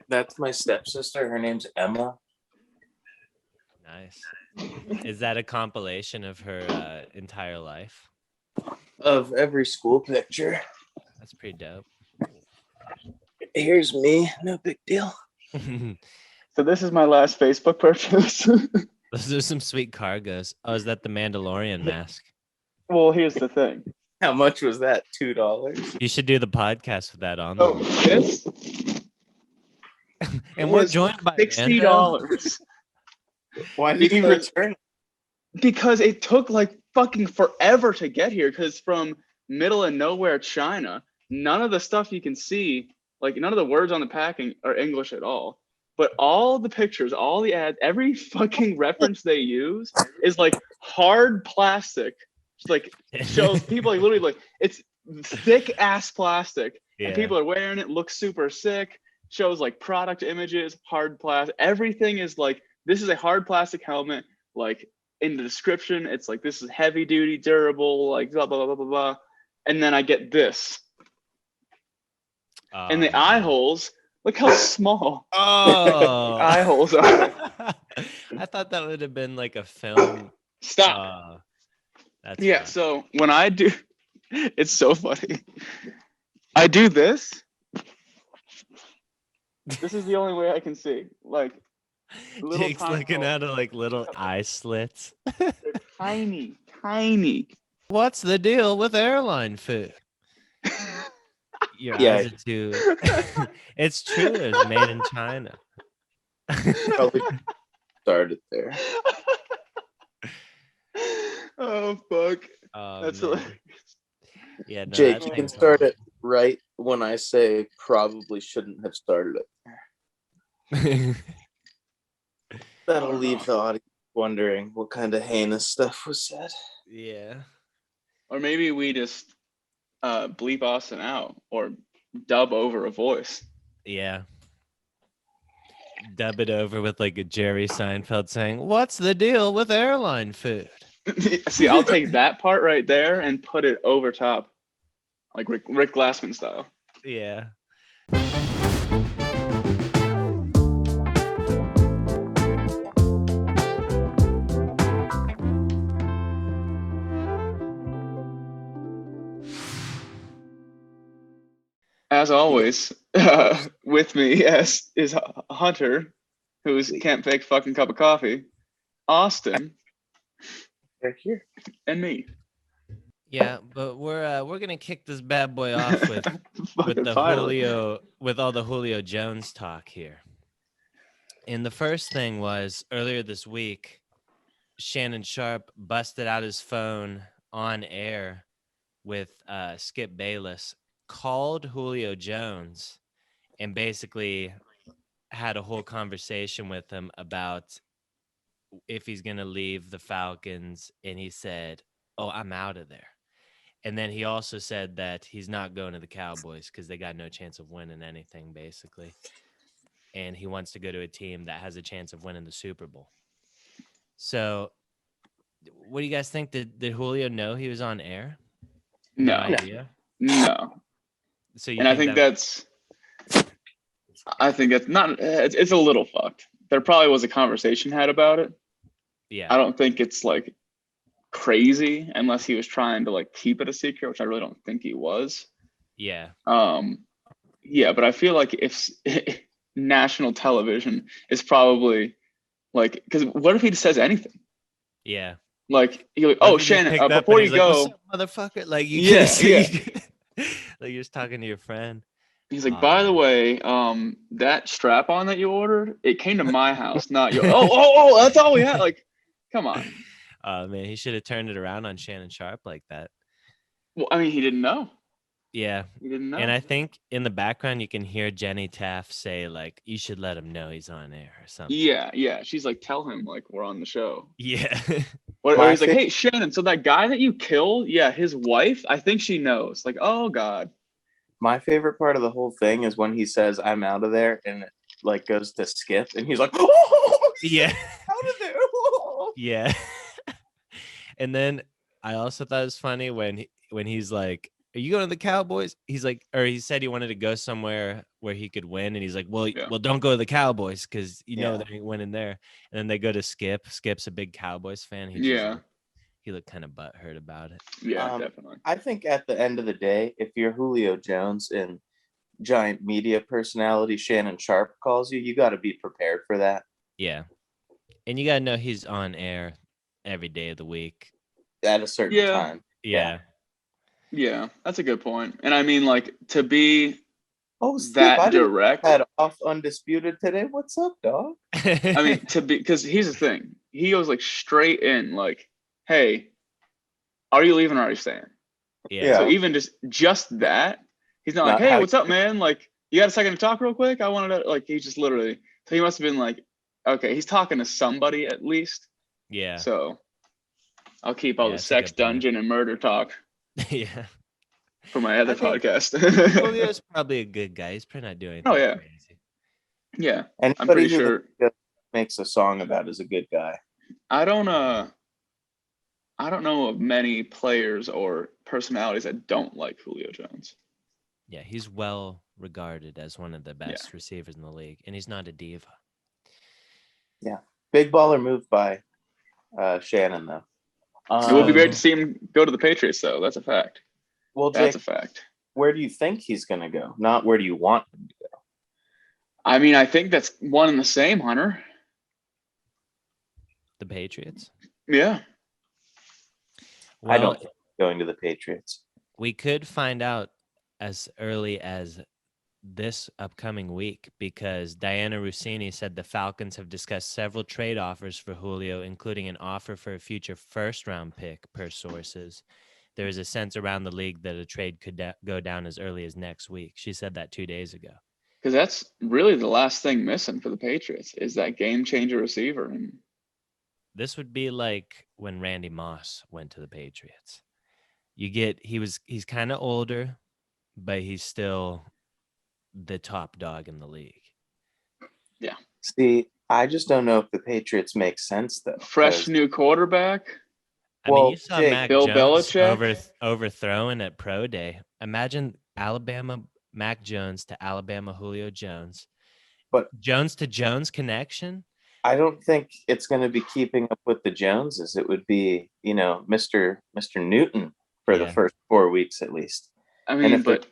That's my stepsister. Her name's Emma. Nice. Is that a compilation of her entire life? Of every school picture. That's pretty dope. Here's me. No big deal. So this is my last Facebook purchase. Those are some sweet cargos. Oh, is that the Mandalorian mask? Well, here's the thing. How much was that? $2? You should do the podcast with that on. Oh, this And we're was joined by $60. Why did you return? Because it took like fucking forever to get here. Because from middle of nowhere China, none of the stuff you can see, like none of the words on the packing are English at all. But all the pictures, all the ads, every fucking reference they use is like hard plastic. It's like shows people like literally like it's thick ass plastic, and people are wearing it. Looks super sick. Shows like product images, hard plastic. Everything is like this is a hard plastic helmet. Like in the description, it's like this is heavy duty, durable, like blah blah blah blah blah. And then I get this, and the eye holes. Look how small Oh, eye holes are. I thought that would have been like a film. Stop. That's yeah. fun. So when I do, it's so funny. I do this. This is the only way I can see. Like, Jake's looking at it like little eye slits. They're tiny, tiny. What's the deal with airline food? Your eyes are too. It's true. It's made in China. Probably started there. Oh fuck! Oh, That's man. hilarious. Yeah, no, Jake, you can start it right when I say probably shouldn't have started it. That'll leave the audience wondering what kind of heinous stuff was said. Yeah. Or maybe we just bleep Austin out or dub over a voice. Yeah. Dub it over with like a Jerry Seinfeld saying, "What's the deal with airline food?" See, I'll take that part right there and put it over top, like Rick Glassman style. Yeah. As always, with me, yes, is Hunter, who's can't fake fucking cup of coffee, Austin, Right here. and me. Yeah, but we're gonna kick this bad boy off with the Finally. all the Julio Jones talk here. And the first thing was earlier this week, Shannon Sharp busted out his phone on air with Skip Bayless, called Julio Jones, and basically had a whole conversation with him about if he's gonna leave the Falcons, and he said, "Oh, I'm out of there." And then he also said that he's not going to the Cowboys because they got no chance of winning anything, basically. And he wants to go to a team that has a chance of winning the Super Bowl. So what do you guys think? Did Julio know he was on air? No idea? No. So you And I think that's not, it's a little fucked. There probably was a conversation had about it. Yeah. I don't think it's like crazy unless he was trying to like keep it a secret, which I really don't think he was. Yeah. Yeah, but I feel like if national television is probably like, because what if he just says anything? Yeah. Like he's like, "Oh, Shannon, before you go, like, what's up, motherfucker!" Like you like you're just talking to your friend. He's like, "By the way, that strap on that you ordered, it came to my house, not your." Oh, that's all we had. Like, come on. Man, he should have turned it around on Shannon Sharp like that. Well, I mean, he didn't know. Yeah. He didn't know. And I think in the background you can hear Jenny Taft say like, "You should let him know he's on air" or something. Yeah. She's like, "Tell him like we're on the show." Yeah. Or he's like, "Hey, Shannon, so that guy that you killed, yeah, his wife, I think she knows." Like, oh God. My favorite part of the whole thing is when he says, "I'm out of there," and it like goes to Skip, and he's like, "Oh, yeah, out of there." Yeah. And then I also thought it was funny when he's like, are you going to the Cowboys? He's like, or he said he wanted to go somewhere where he could win. And he's like, well, don't go to the Cowboys because they ain't winning there. And then they go to Skip. Skip's a big Cowboys fan. He looked kind of butthurt about it. Yeah, definitely. I think at the end of the day, if you're Julio Jones and giant media personality Shannon Sharp calls you, you got to be prepared for that. Yeah. And you got to know he's on air every day of the week. At a certain time. Yeah. Yeah, that's a good point. And I mean, like, to be Skip, that direct. Had off undisputed today. What's up, dog? I mean, because here's the thing. He goes like straight in, like, hey, are you leaving or are you staying? Yeah. So even just that, he's not like, hey, what's up, man? Like, you got a second to talk real quick? I wanted to, like, he just literally, so he must have been like, okay, he's talking to somebody at least. Yeah. So I'll keep all the sex dungeon and murder talk. Yeah. For my other podcast. Julio's probably a good guy. He's probably not doing anything crazy. Yeah. Anybody I'm pretty sure makes a song about is a good guy. I don't know of many players or personalities that don't like Julio Jones. Yeah, he's well regarded as one of the best receivers in the league, and he's not a diva. Yeah. Big baller move by Shannon, though. It will be great to see him go to the Patriots, though. That's a fact. Well, Jake, that's a fact. Where do you think he's going to go? Not where do you want him to go? I mean, I think that's one and the same, Hunter. The Patriots? Yeah. Well, I don't think he's going to the Patriots. We could find out as early as this upcoming week because Diana Rossini said the Falcons have discussed several trade offers for Julio, including an offer for a future first-round pick, per sources. There is a sense around the league that a trade could go down as early as next week. She said that 2 days ago. Because that's really the last thing missing for the Patriots is that game-changer receiver. And this would be like when Randy Moss went to the Patriots. He's kind of older, but he's still the top dog in the league. Yeah. See, I just don't know if the Patriots make sense, though. Fresh new quarterback. I mean, you saw Jake, Bill Jones Belichick overthrown at Pro Day. Imagine Alabama Mac Jones to Alabama Julio Jones. But Jones to Jones connection? I don't think it's going to be keeping up with the Joneses. It would be, Mr. Newton for the first 4 weeks at least. I mean, but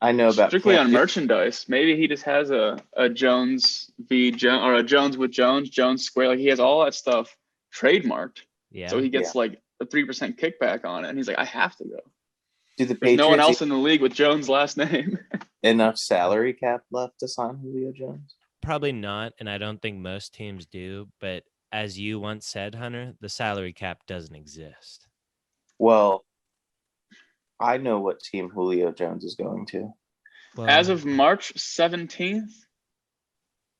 I know about strictly on merchandise. Maybe he just has a Jones v. Jones or a Jones with Jones Square. Like he has all that stuff trademarked. Yeah. So he gets like a 3% kickback on it, and he's like, I have to go. There's no one else in the league with Jones' last name. Enough salary cap left to sign Julio Jones? Probably not, and I don't think most teams do. But as you once said, Hunter, the salary cap doesn't exist. Well, I know what team Julio Jones is going to. Well, as of March 17th,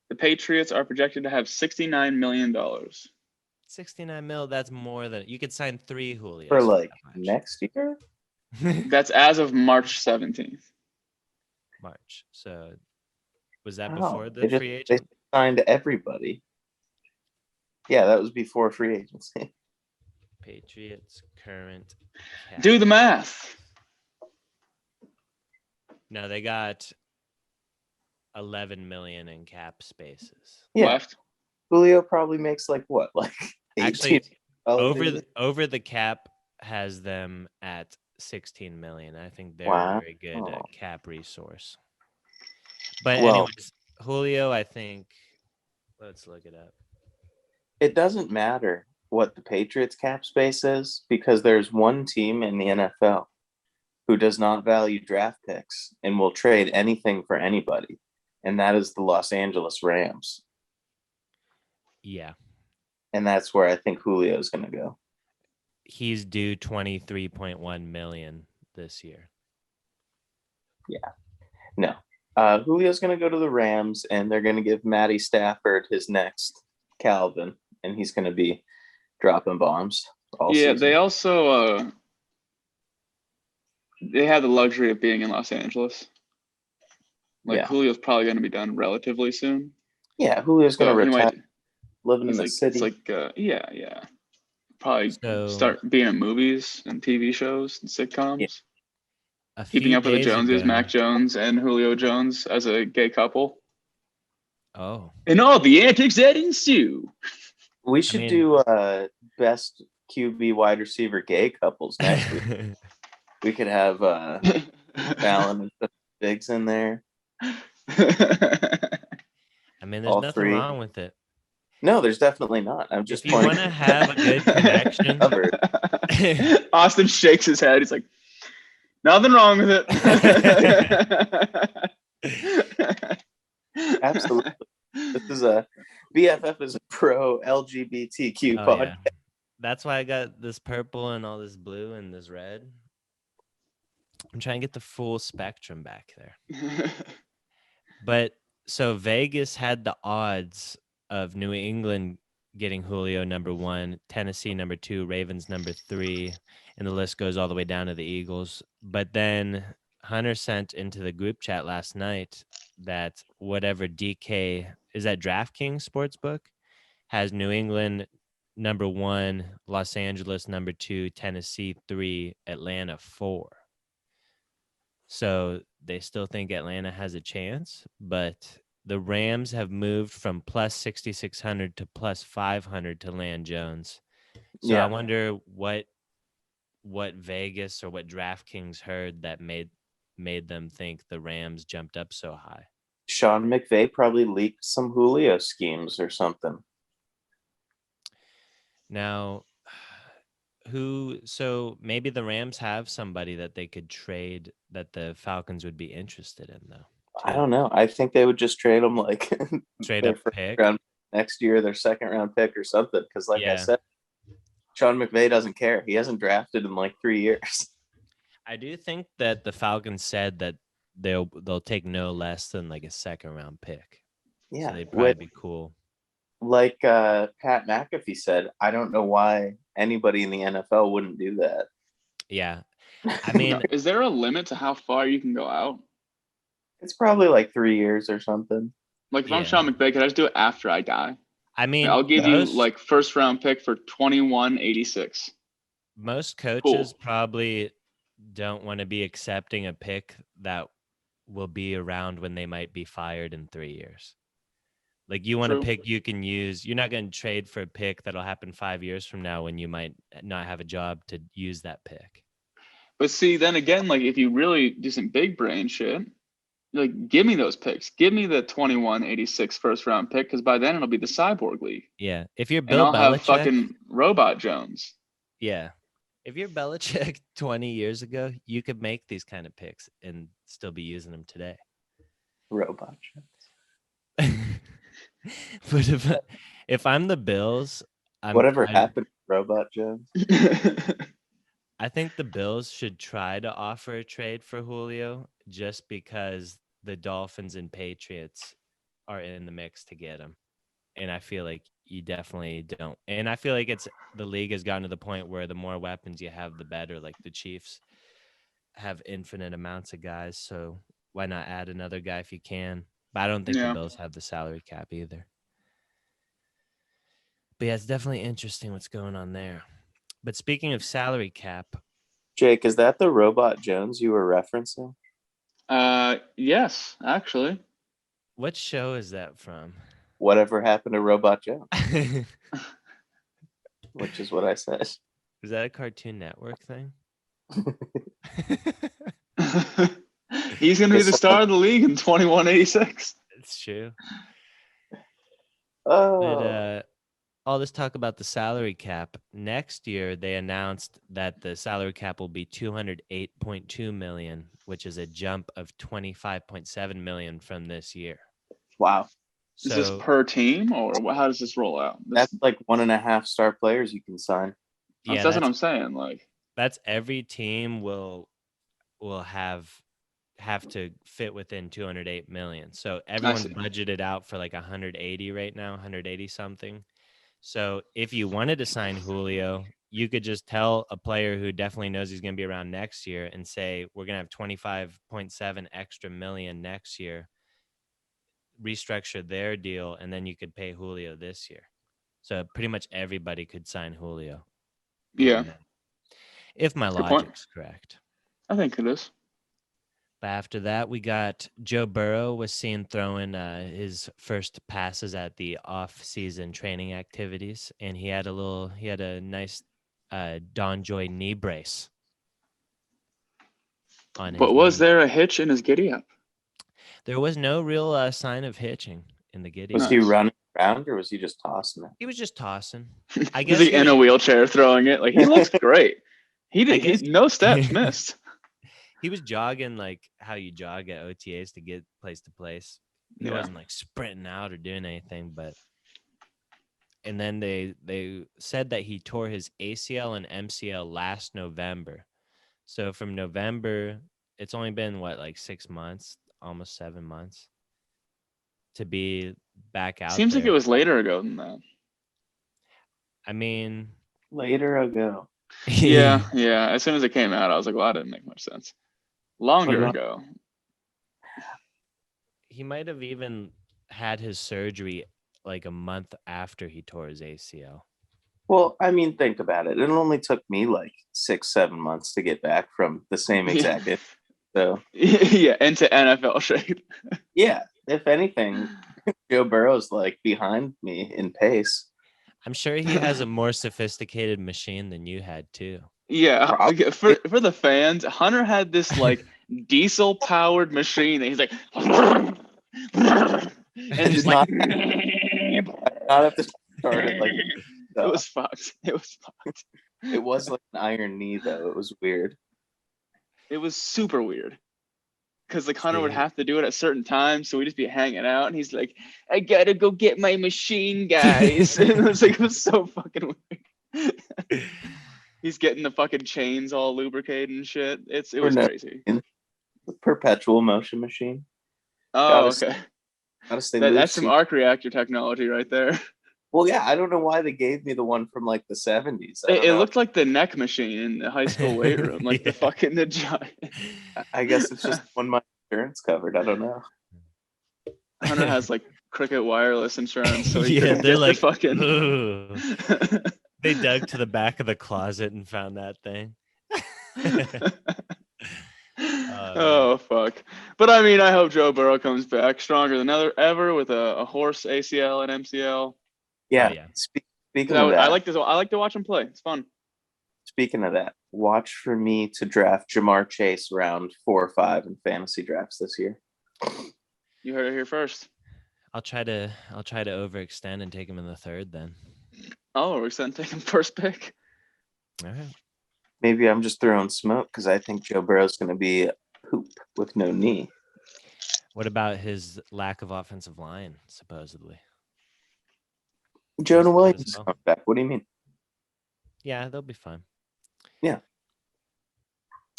the Patriots are projected to have $69 million. 69 mil, that's more than you could sign 3 Julios for like next year. That's as of March 17th. March. So was that before the free agent? They signed everybody. Yeah, that was before free agency. Patriots current cap. Do the math. No, they got 11 million in cap spaces. Left. Julio probably makes like what? Like 18? Actually, over the cap has them at 16 million. I think they're a very good cap resource. But anyways, Julio, I think, let's look it up. It doesn't matter what the Patriots cap space is because there's one team in the NFL who does not value draft picks and will trade anything for anybody, and that is the Los Angeles Rams. Yeah. And that's where I think Julio is going to go. He's due 23.1 million this year. Yeah. No. Julio's going to go to the Rams, and they're going to give Matty Stafford his next Calvin, and he's going to be dropping bombs all season. They also they have the luxury of being in Los Angeles. Julio's probably going to be done relatively soon. Yeah, Julio's going to retire, living in the city. It's like, probably start being in movies and TV shows and sitcoms. A Keeping few Up with the days Joneses, ago. Mac Jones and Julio Jones as a gay couple. Oh, And all the antics that ensue. We should do best QB wide receiver gay couples next week. We could have Allen and Biggs in there. I mean, there's All nothing three. wrong with it. No, there's definitely not. I'm just If you want to have a good connection, covered. Austin shakes his head. He's like, nothing wrong with it. Absolutely. This is a BFF is a pro LGBTQ oh, podcast. yeah. That's why I got this purple and all this blue and this red. I'm trying to get the full spectrum back there. But so Vegas had the odds of New England getting Julio number 1, Tennessee number 2, Ravens number 3, and the list goes all the way down to the Eagles. But then Hunter sent into the group chat last night that whatever DK is that DraftKings Sportsbook has New England number 1, Los Angeles number 2, Tennessee 3, Atlanta 4. So they still think Atlanta has a chance, but the Rams have moved from plus 6,600 to plus 500 to land Jones. So Yeah. I wonder what Vegas or what DraftKings heard that made them think the Rams jumped up so high. Sean McVay probably leaked some Julio schemes or something. Now, so maybe the Rams have somebody that they could trade that the Falcons would be interested in, though. I don't know. I think they would just trade them like Trade their up first pick round next year, their second round pick or something. Because like I Yeah. said, Sean McVay doesn't care. He hasn't drafted in like 3 years. I do think that the Falcons said that they'll take no less than like a second round pick. Yeah, So they'd probably be cool. Like Pat McAfee said, I don't know why anybody in the NFL wouldn't do that. Yeah. I mean, is there a limit to how far you can go out? It's probably like 3 years or something. Like if I'm Yeah. Sean McVay, could I just do it after I die? I mean, I'll give you like first round pick for 21.86. Most coaches probably don't want to be accepting a pick that will be around when they might be fired in 3 years. Like you want a pick you can use. You're not going to trade for a pick that'll happen 5 years from now when you might not have a job to use that pick. But see, then again, like if you really do some big brain shit, like give me those picks. Give me the 21.86 first round pick because by then it'll be the Cyborg League. Yeah. If you're Bill and I'll Belichick, have fucking Robot Jones. Yeah. If you're Belichick 20 years ago, you could make these kind of picks and still be using them today. Robot Jones. But if I'm the Bills, Whatever happened to Robot Jones? I think the Bills should try to offer a trade for Julio just because the Dolphins and Patriots are in the mix to get him. And I feel like you definitely don't. And I feel like the league has gotten to the point where the more weapons you have, the better. Like the Chiefs have infinite amounts of guys. So why not add another guy if you can? But I don't think the Bills have the salary cap either. But yeah, it's definitely interesting what's going on there. But speaking of salary cap, Jake, is that the Robot Jones you were referencing? Yes, actually. What show is that from? Whatever happened to Robot Jones? Which is what I said. Is that a Cartoon Network thing? He's going to be the star of the league in 21.86. It's true. Oh. But, all this talk about the salary cap. Next year, they announced that the salary cap will be $208.2 million, which is a jump of $25.7 million from this year. Wow. So, is this per team, or how does this roll out? That's like 1.5 star players you can sign. Yeah, that's what I'm saying. Like that's every team will have to fit within 208 million. So everyone's budgeted out for like 180 right now, 180 something. So if you wanted to sign Julio, you could just tell a player who definitely knows he's going to be around next year and say, we're going to have 25.7 extra million next year, restructure their deal, and then you could pay Julio this year. So pretty much everybody could sign Julio. Yeah. If my logic's correct. I think it is. But after that, we got Joe Burrow was seen throwing his first passes at the off-season training activities, and he had a nice Don Joy knee brace on his But was knee. there a hitch in his giddy up? There was no real sign of hitching in the giddy. Was up. he Nice. running around or was he just tossing it? He was just tossing. I Was guess he in a wheelchair throwing it? Like he looks great. He I did. guess- No steps missed. He was jogging like how you jog at OTAs to get place to place. He Yeah. wasn't like sprinting out or doing anything, but and then they said that he tore his ACL and MCL last November. So from November, it's only been like 6 months, almost 7 months to be back out Seems there. like it was later ago than that. I mean, Later ago. Yeah. As soon as it came out, I was like, well, that didn't make much sense. Longer What ago. he might have even had his surgery like a month after he tore his ACL. Well, I mean, think about it. It only took me like 6-7 months to get back from the same exact hit. So Yeah, into NFL shape. yeah, if anything, Joe Burrow's like behind me in pace. I'm sure he has a more sophisticated machine than you had too. Yeah, Probably. for the fans, Hunter had this like diesel powered machine that he's like, and just Not- like, Not have to start it like it was fucked. It was fucked. it was like an iron knee though. It was weird. It was super weird. Because like Hunter would See. have to do it at certain times, so we'd just be hanging out, and he's like, "I gotta go get my machine, guys." And it was so fucking weird. He's getting the fucking chains all lubricated and shit. It was no- crazy. The perpetual motion machine. Oh, Gotta okay. Gotta stay That's some loose. arc reactor technology right there. Well, yeah, I don't know why they gave me the one from like the 70s. I don't It know. looked like the neck machine in the high school weight room, like the Yeah. fucking the giant. I guess it's just when my insurance covered. I don't know. Hunter has like Cricket Wireless insurance, so he Yeah, couldn't they're get like, the fucking. "Ugh." They dug to the back of the closet and found that thing. Oh fuck! But I mean, I hope Joe Burrow comes back stronger than ever with a horse ACL and MCL. Yeah. yeah. Speaking of that, I like to watch him play. It's fun. speaking of that, watch for me to draft Jamar Chase round 4 or 5 in fantasy drafts this year. You heard it here first. I'll try to overextend and take him in the third then. Oh, we're going to take him first pick. All right. Maybe I'm just throwing smoke because I think Joe Burrow's going to be a poop with no knee. What about his lack of offensive line, supposedly? Jonah As Williams well. coming back. What do you mean? Yeah, they'll be fine.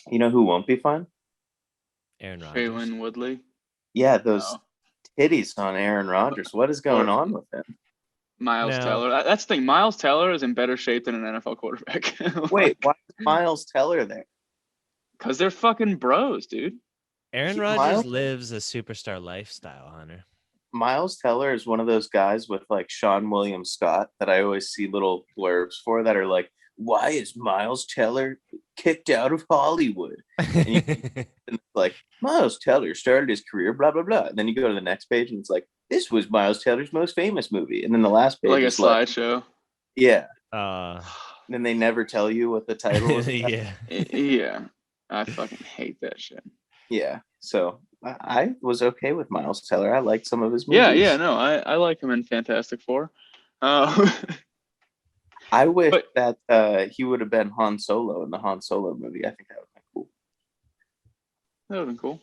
You know who won't be fine? Aaron Rodgers. Jalen Woodley. Yeah, those No. titties on Aaron Rodgers. What is going on with him? Miles No. Teller. That's the thing. Miles Teller is in better shape than an NFL quarterback. Wait, why is Miles Teller there? Because they're fucking bros, dude. Aaron He- Rodgers Miles- lives a superstar lifestyle, Hunter. Miles Teller is one of those guys with like Sean William Scott that I always see little blurbs for that are like, why is Miles Teller kicked out of Hollywood? And it's like, Miles Teller started his career, blah, blah, blah. And then you go to the next page and it's like, this was Miles Teller's most famous movie. And then the last page Like a is like, slideshow. yeah. uh, And then they never tell you what the title is. yeah. Yeah. I fucking hate that shit. Yeah. So I was okay with Miles Teller. I liked some of his movies. Yeah, no, I like him in Fantastic Four. I wish But- that he would have been Han Solo in the Han Solo movie. I think that would have been cool. That would have been cool.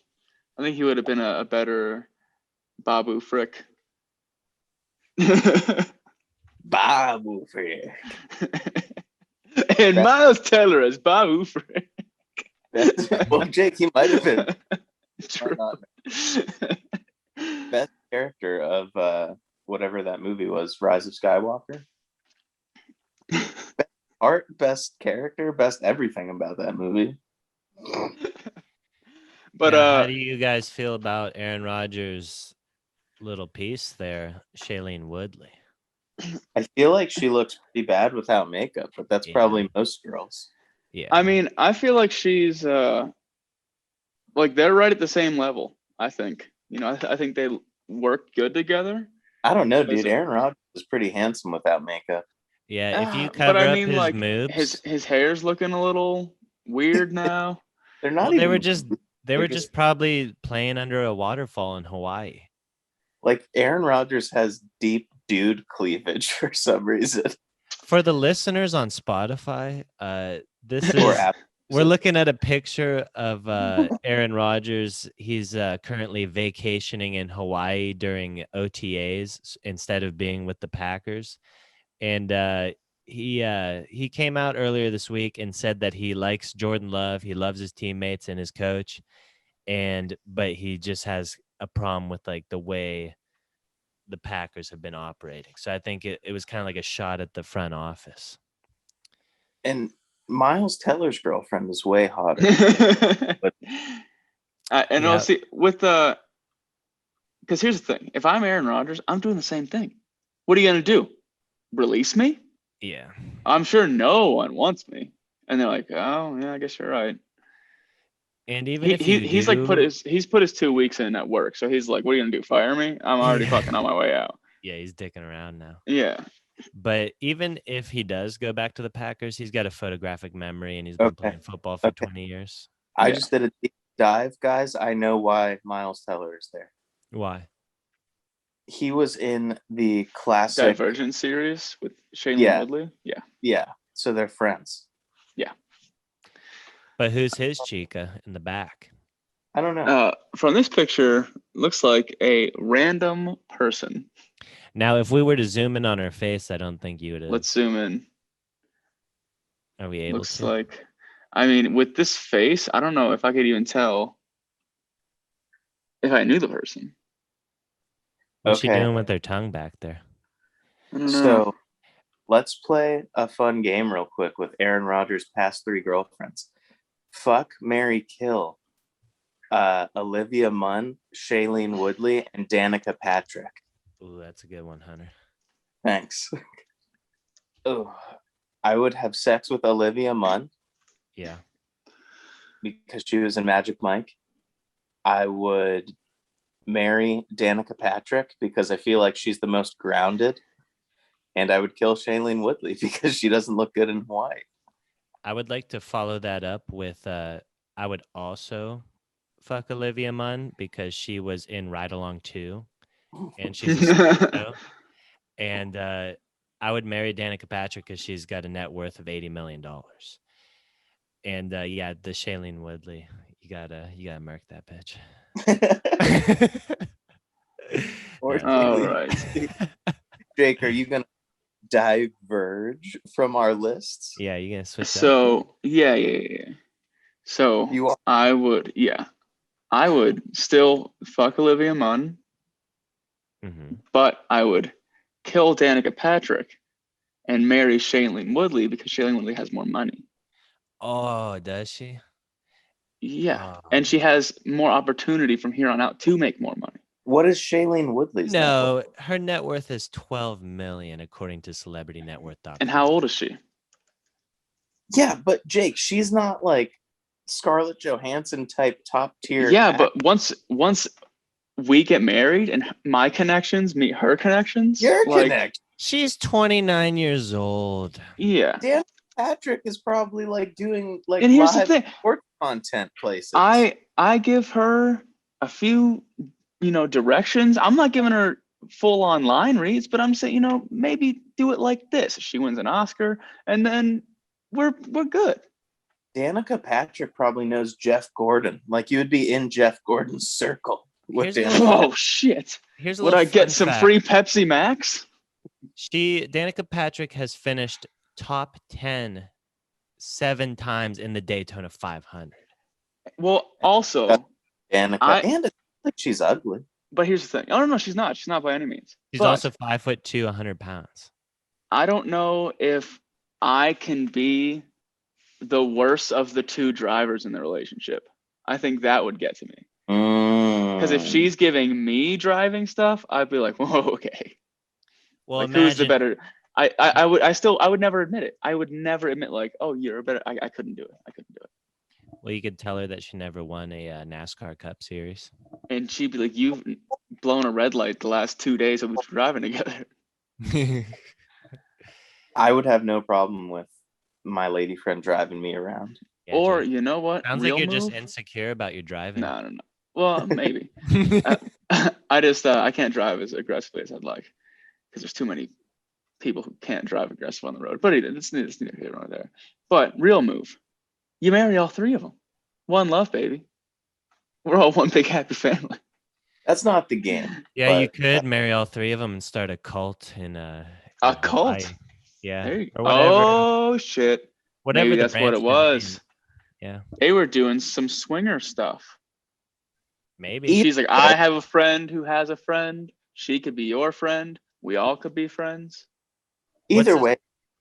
I think he would have been a better Babu Frick. Babu Frick. And Miles Teller as Babu Frick. Well, Jake, he might have been True. best character of whatever that movie was, Rise of Skywalker. Best art, best character, best everything about that movie. But Now, how do you guys feel about Aaron Rodgers' little piece there, Shailene Woodley? I feel like she looks pretty bad without makeup, but that's Yeah. probably most girls. Yeah. I mean, I feel like she's like they're right at the same level. I think. I think they work good together. I don't know, dude. Aaron Rodgers is pretty handsome without makeup. Yeah, if you But cover I up mean, his like moves, his hair's looking a little weird now. They're not well, even. they were like, just probably playing under a waterfall in Hawaii. Like Aaron Rodgers has deep dude cleavage for some reason. For the listeners on Spotify, this Or is we're looking at a picture of Aaron Rodgers. He's currently vacationing in Hawaii during OTAs instead of being with the Packers. And he came out earlier this week and said that he likes Jordan Love. He loves his teammates and his coach. But he just has a problem with like the way the Packers have been operating. So I think it was kind of like a shot at the front office. And Miles Teller's girlfriend is way hotter. And I'll see with the, because here's the thing: if I'm Aaron Rodgers, I'm doing the same thing. What are you gonna do? Release me? Yeah, I'm sure no one wants me, and they're like, oh yeah, I guess you're right. and even if you he's like he's put his 2 weeks in at work, so he's like, what are you gonna do? Fire me? I'm already fucking on my way out. Yeah, he's dicking around now. Yeah. But even if he does go back to the Packers, he's got a photographic memory and he's been playing football for 20 years. I just did a deep dive, guys. I know why Miles Teller is there. Why? He was in the classic Divergent series with Shailene Woodley. Yeah. Yeah. So they're friends. Yeah. But who's his chica in the back? I don't know. From this picture, looks like a random person. Now, if we were to zoom in on her face, I don't think you would have. Let's zoom in. Are we able Looks to? like, I mean, with this face, I don't know if I could even tell if I knew the person. What's she doing with her tongue back there? I don't know. So let's play a fun game real quick with Aaron Rodgers' past 3 girlfriends. Fuck, marry, kill. Olivia Munn, Shailene Woodley, and Danica Patrick. Ooh, that's a good one, Hunter. Thanks. Oh, I would have sex with Olivia Munn. Yeah. Because she was in Magic Mike. I would marry Danica Patrick because I feel like she's the most grounded. And I would kill Shailene Woodley because she doesn't look good in Hawaii. I would like to follow that up with I would also fuck Olivia Munn because she was in Ride Along 2 and she's a superhero. And I would marry Danica Patrick because she's got a net worth of $80 million. And the Shailene Woodley, you gotta murk that bitch. All right. Jake, are you gonna diverge from our lists? Yeah, you gonna switch up? So yeah. So I would still fuck Olivia Munn, but I would kill Danica Patrick and marry Shailene Woodley because Shailene Woodley has more money. Oh, does she? Yeah, and she has more opportunity from here on out to make more money. What is Shailene Woodley's? No, her net worth is $12 million according to CelebrityNetWorth.com. And how old is she? Yeah, but Jake, she's not like Scarlett Johansson type top tier. Yeah, but once we get married and my connections meet her connections, she's 29 years old. Yeah. Dan Patrick is probably like doing like and here's the thing. Sports content places. I give her a few, directions. I'm not giving her full on line reads, but I'm saying, maybe do it like this. She wins an Oscar, and then we're good. Danica Patrick probably knows Jeff Gordon. Like you would be in Jeff Gordon's circle. Oh shit! Would I get some free Pepsi Max? Danica Patrick has finished top 10 7 times in the Daytona 500. Well, also Danica, and it's like she's ugly. But here's the thing. Oh no, she's not. She's not by any means. She's also 5'2", 100 pounds. I don't know if I can be the worst of the 2 drivers in the relationship. I think that would get to me. Because if she's giving me driving stuff, I'd be like, whoa, okay. Well, like, who's the better? I would never admit it. I would never admit like, oh, you're better. I couldn't do it. Well, you could tell her that she never won a NASCAR Cup Series. And she'd be like, "You've blown a red light the last 2 days of us driving together." I would have no problem with my lady friend driving me around. Yeah, Or dude. you know what? Sounds Real like you're move? just insecure about your driving. No. Well, maybe. I just I can't drive as aggressively as I'd like because there's too many people who can't drive aggressive on the road. But it's neither here nor there. But real move, you marry all three of them. One love, baby. We're all one big happy family. That's not the game. Yeah, you but could marry all three of them and start a cult in A Hawaii. cult. Yeah, There you or go. whatever. Oh shit. Whatever Maybe the that's what it brand's gonna was. be. Yeah, They were doing some swinger stuff. maybe. Either She's like, I have a friend who has a friend. She could be your friend. We all could be friends. Either What's way,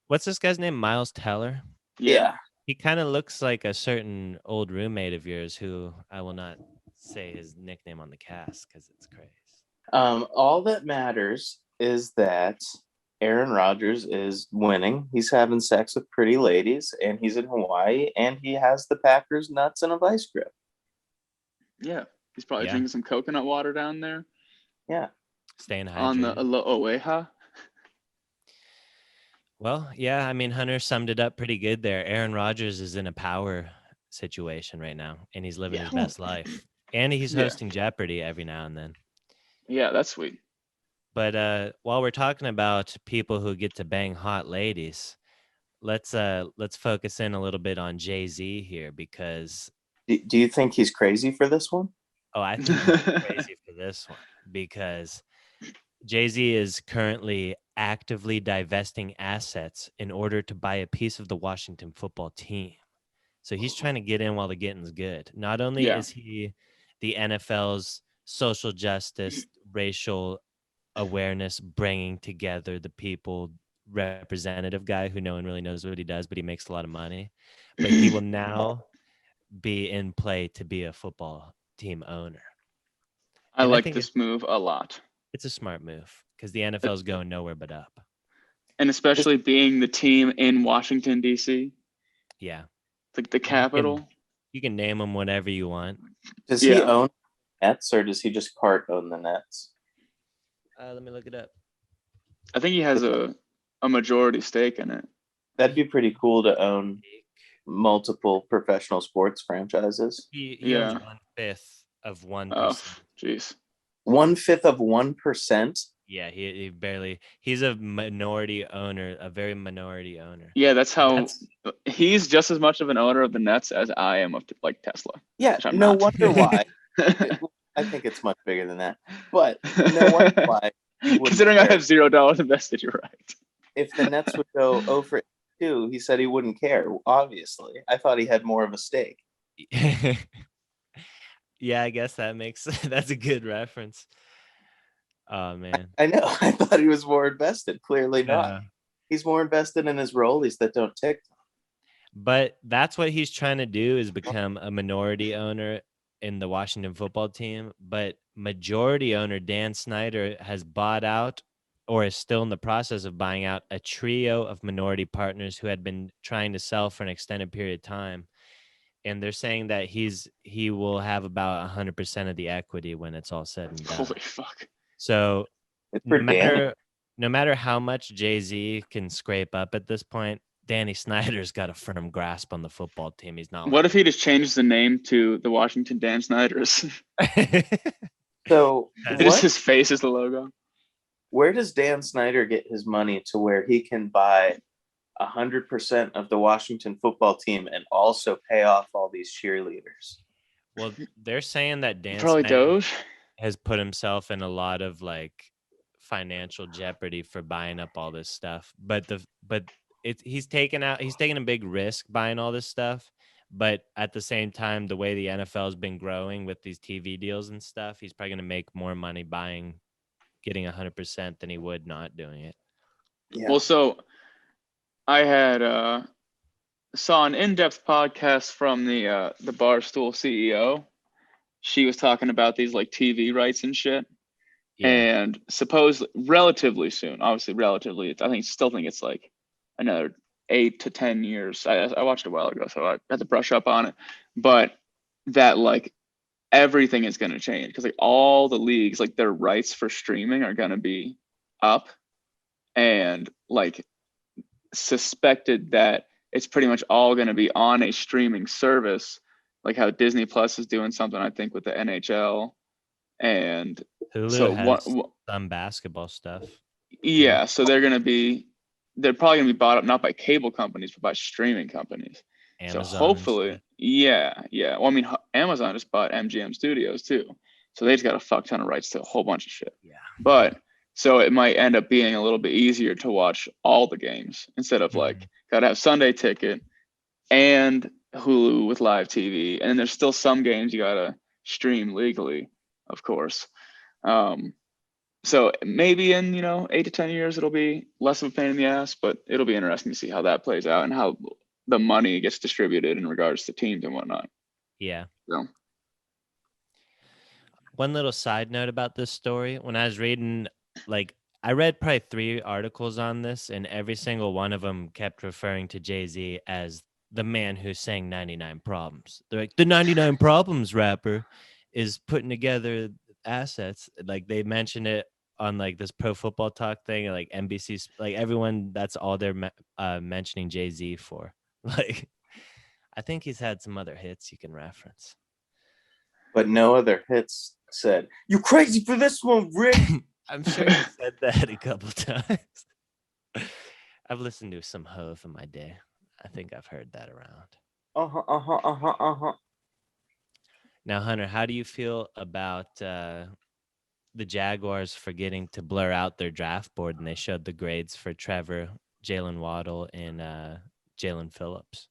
What's this guy's name? Miles Teller? yeah. He kind of looks like a certain old roommate of yours who I will not say his nickname on the cast because it's crazy. All that matters is that Aaron Rodgers is winning. He's having sex with pretty ladies, and he's in Hawaii, and he has the Packers nuts in a vice grip. Yeah. He's probably Yeah. drinking some coconut water down there Yeah. Staying hydrated. on the Aloha. Well, yeah, I mean, Hunter summed it up pretty good there. Aaron Rodgers is in a power situation right now, and he's living his best life. And he's Yeah. hosting Jeopardy every now and then. Yeah, that's sweet. But while we're talking about people who get to bang hot ladies, let's focus in a little bit on Jay-Z here because Do you think he's crazy for this one? I think he's crazy for this one because Jay-Z is currently actively divesting assets in order to buy a piece of the Washington football team. So he's trying to get in while the getting's good. Not only Yeah. is he the NFL's social justice, racial awareness, bringing together the people representative guy who no one really knows what he does, but he makes a lot of money. But he will now be in play to be a football team owner. I And like think this move a lot. It's a smart move because the NFL's going nowhere but up. And especially being the team in Washington, D.C., Yeah. like the capital. You can name them whatever you want. Does he own Nets, or does he just part own the Nets? Let me look it up. I think he has a majority stake in it. That'd be pretty cool to own multiple professional sports franchises. He owns 1/5 of 1%. Oh, jeez. 1/5 of 1%. Yeah, he barely. He's a minority owner, a very minority owner. Yeah, that's how he's just as much of an owner of the Nets as I am of like Tesla. Yeah, no wonder why. I think it's much bigger than that, but no wonder why. Considering I have $0 invested, you're right. If the Nets would go 0 for 2, he said he wouldn't care. Obviously, I thought he had more of a stake. Yeah, I guess that's a good reference. Oh man, I know. I thought he was more invested. Clearly not. He's more invested in his rollies that don't tick. But that's what he's trying to do, is become a minority owner in the Washington football team. But majority owner Dan Snyder has bought out, or is still in the process of buying out, a trio of minority partners who had been trying to sell for an extended period of time. And they're saying that he will have about 100% of the equity when it's all said and done. Holy fuck. So no matter how much Jay-Z can scrape up at this point, Danny Snyder's got a firm grasp on the football team. He's not. What if he just changed the name to the Washington Dan Snyders? So just his face is the logo. Where does Dan Snyder get his money to where he can buy 100% of the Washington football team and also pay off all these cheerleaders? Well, they're saying that Dan Probably Snyder Doge has put himself in a lot of like financial jeopardy for buying up all this stuff. He's taking a big risk buying all this stuff. But at the same time, the way the NFL has been growing with these TV deals and stuff, he's probably going to make more money getting 100% than he would not doing it. Yeah. Well, so I had saw an in-depth podcast from the Barstool CEO. She was talking about these like TV rights and shit. Yeah. And supposedly relatively soon, obviously relatively, still think it's like another 8 to 10 years. I watched it a while ago, so I had to brush up on it. But that like everything is going to change because like all the leagues, like their rights for streaming are going to be up, and like suspected that it's pretty much all going to be on a streaming service, like how Disney Plus is doing something, I think, with the NHL. And Hulu so has some basketball stuff. yeah, so they're probably gonna be bought up not by cable companies but by streaming companies. Amazon. So hopefully, yeah. Well, I mean, Amazon just bought MGM Studios too, so they just got a fuck ton of rights to a whole bunch of shit. Yeah. But so it might end up being a little bit easier to watch all the games instead of like gotta have Sunday ticket and Hulu with live TV, and then there's still some games you gotta stream legally, of course. So maybe in 8 to 10 years it'll be less of a pain in the ass, but it'll be interesting to see how that plays out and how the money gets distributed in regards to teams and whatnot. Yeah. So. One little side note about this story: when I was reading, like, I read probably 3 articles on this, and every single one of them kept referring to Jay-Z as the man who sang 99 Problems. They're like, the 99 Problems rapper is putting together assets. Like, they mentioned it on like this Pro Football Talk thing, like NBC's, like everyone, that's all they're mentioning Jay-Z for. Like, I think he's had some other hits you can reference, but no other hits said, "You crazy for this one, Rick." I'm sure he said that a couple times. I've listened to some Hove in my day. I think I've heard that around. Now, Hunter, how do you feel about the Jaguars forgetting to blur out their draft board, and they showed the grades for Trevor, Jalen Waddle, and Jalen Phillips?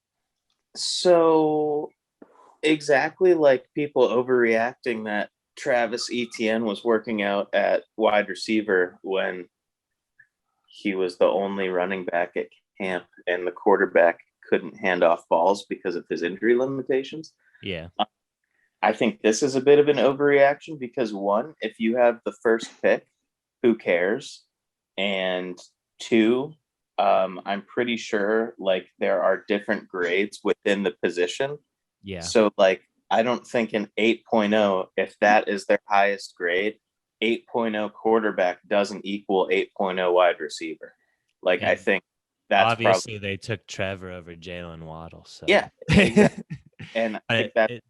So exactly like people overreacting that Travis Etienne was working out at wide receiver when he was the only running back at camp and the quarterback couldn't hand off balls because of his injury limitations. Yeah. I think this is a bit of an overreaction because, one, if you have the first pick, who cares? And 2, I'm pretty sure like there are different grades within the position. Yeah. So like, I don't think an 8.0, if that is their highest grade, 8.0 quarterback doesn't equal 8.0 wide receiver. Like, and I think that's obviously they took Trevor over Jalen Waddle. So yeah, exactly. And I think that's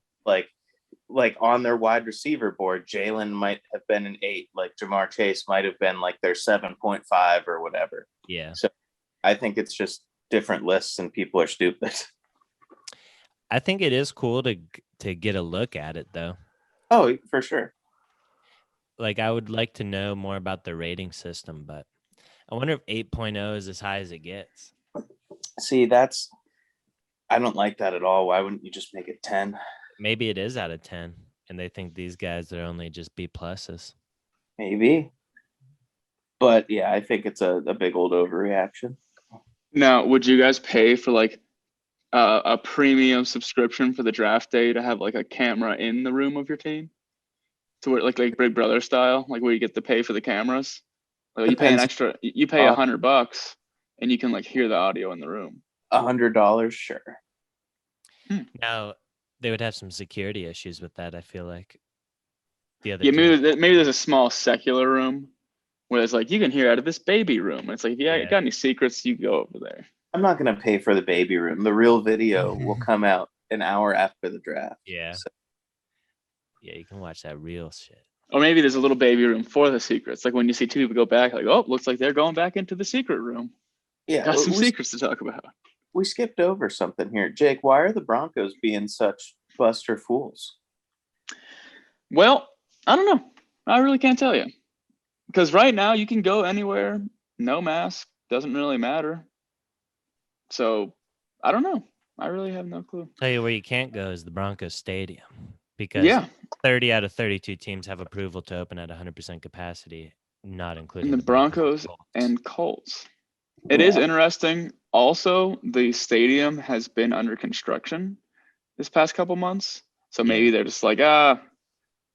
like on their wide receiver board, Jalen might have been an 8, like Jamar Chase might have been like their 7.5 or whatever. Yeah. So I think it's just different lists and people are stupid. I think it is cool to get a look at it, though. Oh, for sure. Like, I would like to know more about the rating system, but I wonder if 8.0 is as high as it gets. See, I don't like that at all. Why wouldn't you just make it 10? Maybe it is out of 10, and they think these guys are only just B pluses. Maybe. But yeah, I think it's a big old overreaction. Now, would you guys pay for like a premium subscription for the draft day to have like a camera in the room of your team, to where like Big Brother style, like where you get to pay for the cameras? Like, you pay an extra, you pay $100 and you can like hear the audio in the room. $100, sure. Now, they would have some security issues with that, I feel like. Maybe there's a small secular room where it's like you can hear out of this baby room. And it's like, you got any secrets, you go over there. I'm not going to pay for the baby room. The real video will come out an hour after the draft. Yeah. So. Yeah, you can watch that real shit. Or maybe there's a little baby room for the secrets. Like when you see 2 people go back, like, oh, looks like they're going back into the secret room. Yeah. Got some secrets to talk about. We skipped over something here. Jake, why are the Broncos being such buster fools? Well, I don't know. I really can't tell you. Because right now you can go anywhere, no mask, doesn't really matter. So I don't know. I really have no clue. Tell you where you can't go is the Broncos Stadium, because 30 out of 32 teams have approval to open at 100% capacity, not including the Broncos and Colts. It is interesting. Also, the stadium has been under construction this past couple months. So maybe they're just like,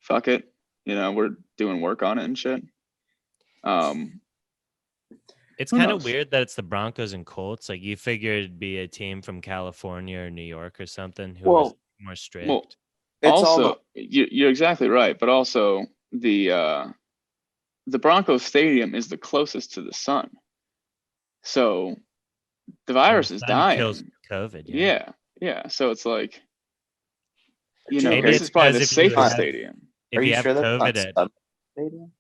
fuck it. We're doing work on it and shit. It's Who kind of knows? weird that it's the Broncos and Colts. Like you figure it'd be a team from California or New York or something who was Well, more Well, strict. it's all also you're exactly right, but also the Broncos stadium is the closest to the sun, so the And virus the is sun kills dying. COVID. Yeah, yeah. So it's like, Dude, Maybe this it's is probably because the if you safest have stadium. are you sure that's COVID not at Sun Stadium?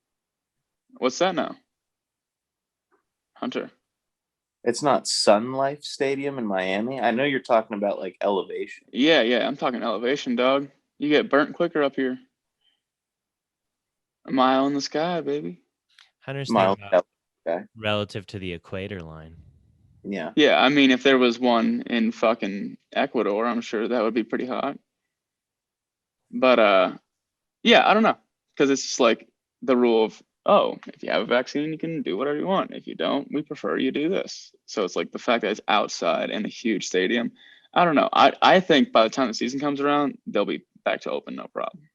What's that now, Hunter? It's not Sun Life Stadium in Miami. I know you're talking about like elevation. Yeah, yeah. I'm talking elevation, dog. You get burnt quicker up here. A mile in the sky, baby. Hunter's Miles thinking about okay. relative to the equator line. Yeah. Yeah, I mean, if there was one in fucking Ecuador, I'm sure that would be pretty hot. But yeah, I don't know, because it's just like the rule of, oh, if you have a vaccine, you can do whatever you want. If you don't, we prefer you do this. So it's like the fact that it's outside in a huge stadium. I don't know. I think by the time the season comes around, they'll be back to open, no problem.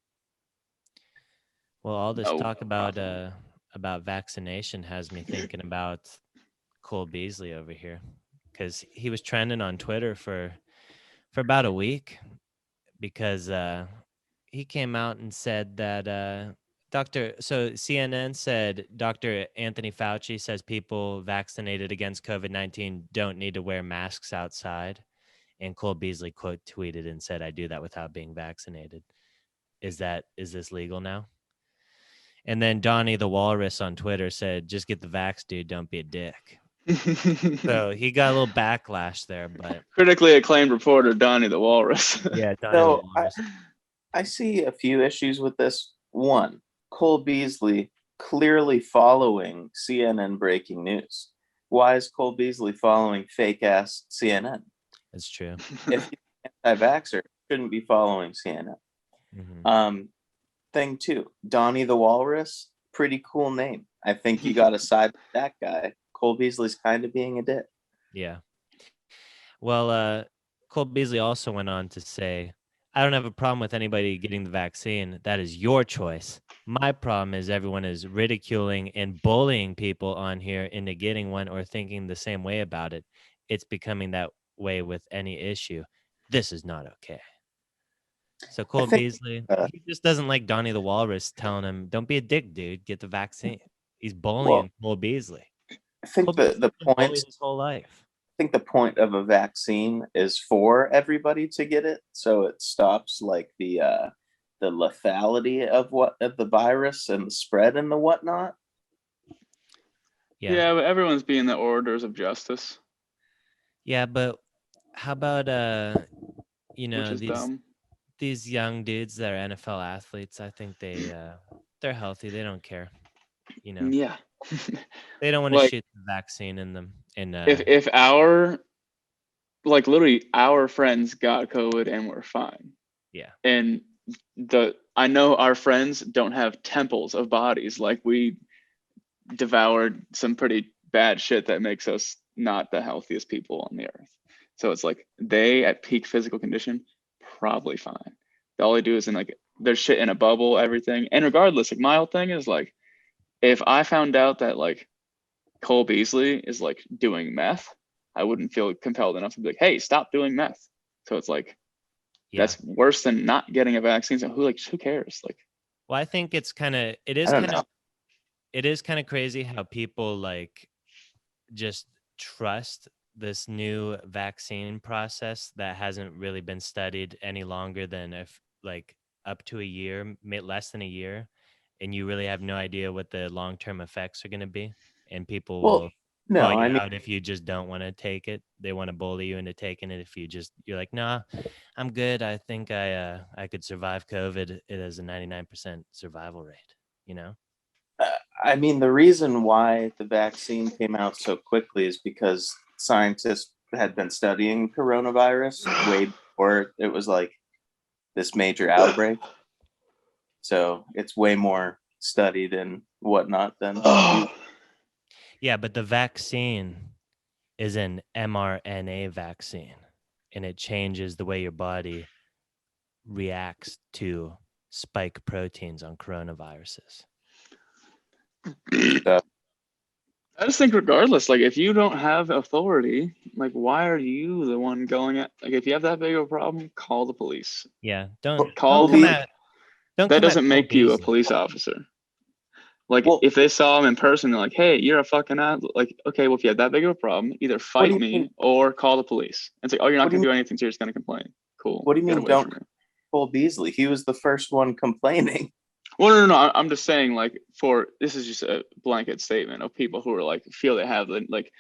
Well, all this No talk problem. about vaccination has me thinking about Cole Beasley over here, because he was trending on Twitter for about a week because he came out and said that so CNN said Dr. Anthony Fauci says people vaccinated against COVID-19 don't need to wear masks outside. And Cole Beasley quote tweeted and said, "I do that without being vaccinated. Is this legal now?" And then Donnie the Walrus on Twitter said, "Just get the vax, dude. Don't be a dick." So he got a little backlash there, but Critically acclaimed reporter Donnie the Walrus. yeah, Donnie the So Walrus. I see a few issues with this. One, Cole Beasley clearly following CNN breaking news. Why is Cole Beasley following fake ass CNN? That's true. If he's an anti-vaxxer, he shouldn't be following CNN. Mhm. Thing two, Donnie the Walrus, pretty cool name. I think you got to side with that guy. Cole Beasley's kind of being a dick. Yeah. Well, Cole Beasley also went on to say, "I don't have a problem with anybody getting the vaccine. That is your choice. My problem is everyone is ridiculing and bullying people on here into getting one or thinking the same way about it. It's becoming that way with any issue. This is not okay." So I Cole think Beasley, he just doesn't like Donnie the Walrus telling him, "Don't be a dick, dude. Get the vaccine." He's well, bullying Cole Beasley. I think Cole Beasley's the been point bullied his whole life. I think the point of a vaccine is for everybody to get it, so it stops like the lethality of the virus and the spread and the whatnot. Yeah. Yeah, but everyone's being the orders of justice, Yeah, but how about which is these dumb. young dudes that are NFL athletes? I think they're healthy. They don't care. Yeah. They don't want to Like shoot the vaccine in them. And if our literally our friends got COVID and were fine. yeah, And I know our friends don't have temples of bodies. Like, we devoured some pretty bad shit that makes us not the healthiest people on the earth. So it's like they at peak physical condition, probably fine. All they do is there's shit in a bubble, everything. And regardless, like, my whole thing is like, if I found out that like Cole Beasley is like doing meth, I wouldn't feel compelled enough to be like, hey, stop doing meth. So it's like, yeah. that's worse than not getting a vaccine. So who cares? Like, Well, I think it I don't know. is kind of crazy how people like just trust this new vaccine process that hasn't really been studied any longer than if like up to a year, less than a year, and you really have no idea what the long-term effects are going to be, and people Well, will no, call you I mean, out if you just don't want to take it. They want to bully you into taking it if you're like, "Nah, I'm good. I think I could survive COVID. It has a 99% survival rate," you know? the reason why the vaccine came out so quickly is because scientists had been studying coronavirus way before it was like this major outbreak. So it's way more studied and whatnot than. Yeah, but the vaccine is an mRNA vaccine, and it changes the way your body reacts to spike proteins on coronaviruses. So That just think regardless, like if you don't have authority, like why are you the one going at like if you have that big of a problem, call the police. Yeah, don't Call come the at don't that come at doesn't Cole make you a Beasley. police officer. Like Well- if they saw him in person, they're like, "Hey, you're a fucking ass." Like, okay, well, if you have that big of a problem, either fight you me mean? or call the police. It's like, oh, you're not What do gonna you do anything, so you're just gonna complain. Cool. What do you Get mean away don't from me. Cole Beasley? He was the first one complaining. Well, no. I'm just saying, like, this is just a blanket statement of people who are like feel they have the like,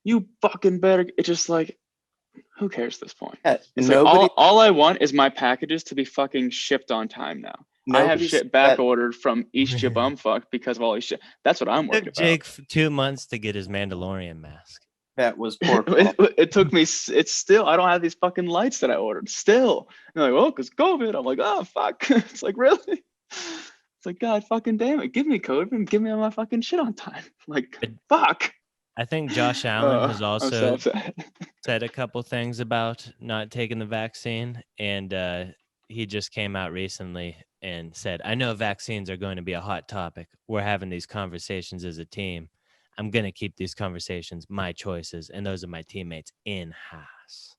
you fucking better. It's just like, who cares at this point? Yeah, It's like nobody, all I want is my packages to be fucking shipped on time now. I have nobody shit said back that. ordered from East Bumfuck because of all these shit. That's what I'm worried Took about. Jake 2 months to get his Mandalorian mask. That was poor. It took me. It's still. I don't have these fucking lights that I ordered. Still, and they're like, well, because COVID. I'm like, oh fuck. It's like really. It's like God fucking damn it. Give me COVID and give me all my fucking shit on time. Like fuck. I think Josh Allen has I'm so also upset. said a couple things about not taking the vaccine, and he just came out recently and said, I know vaccines are going to be a hot topic. We're having these conversations as a team. I'm going to keep these conversations my choices, and those are my teammates in-house.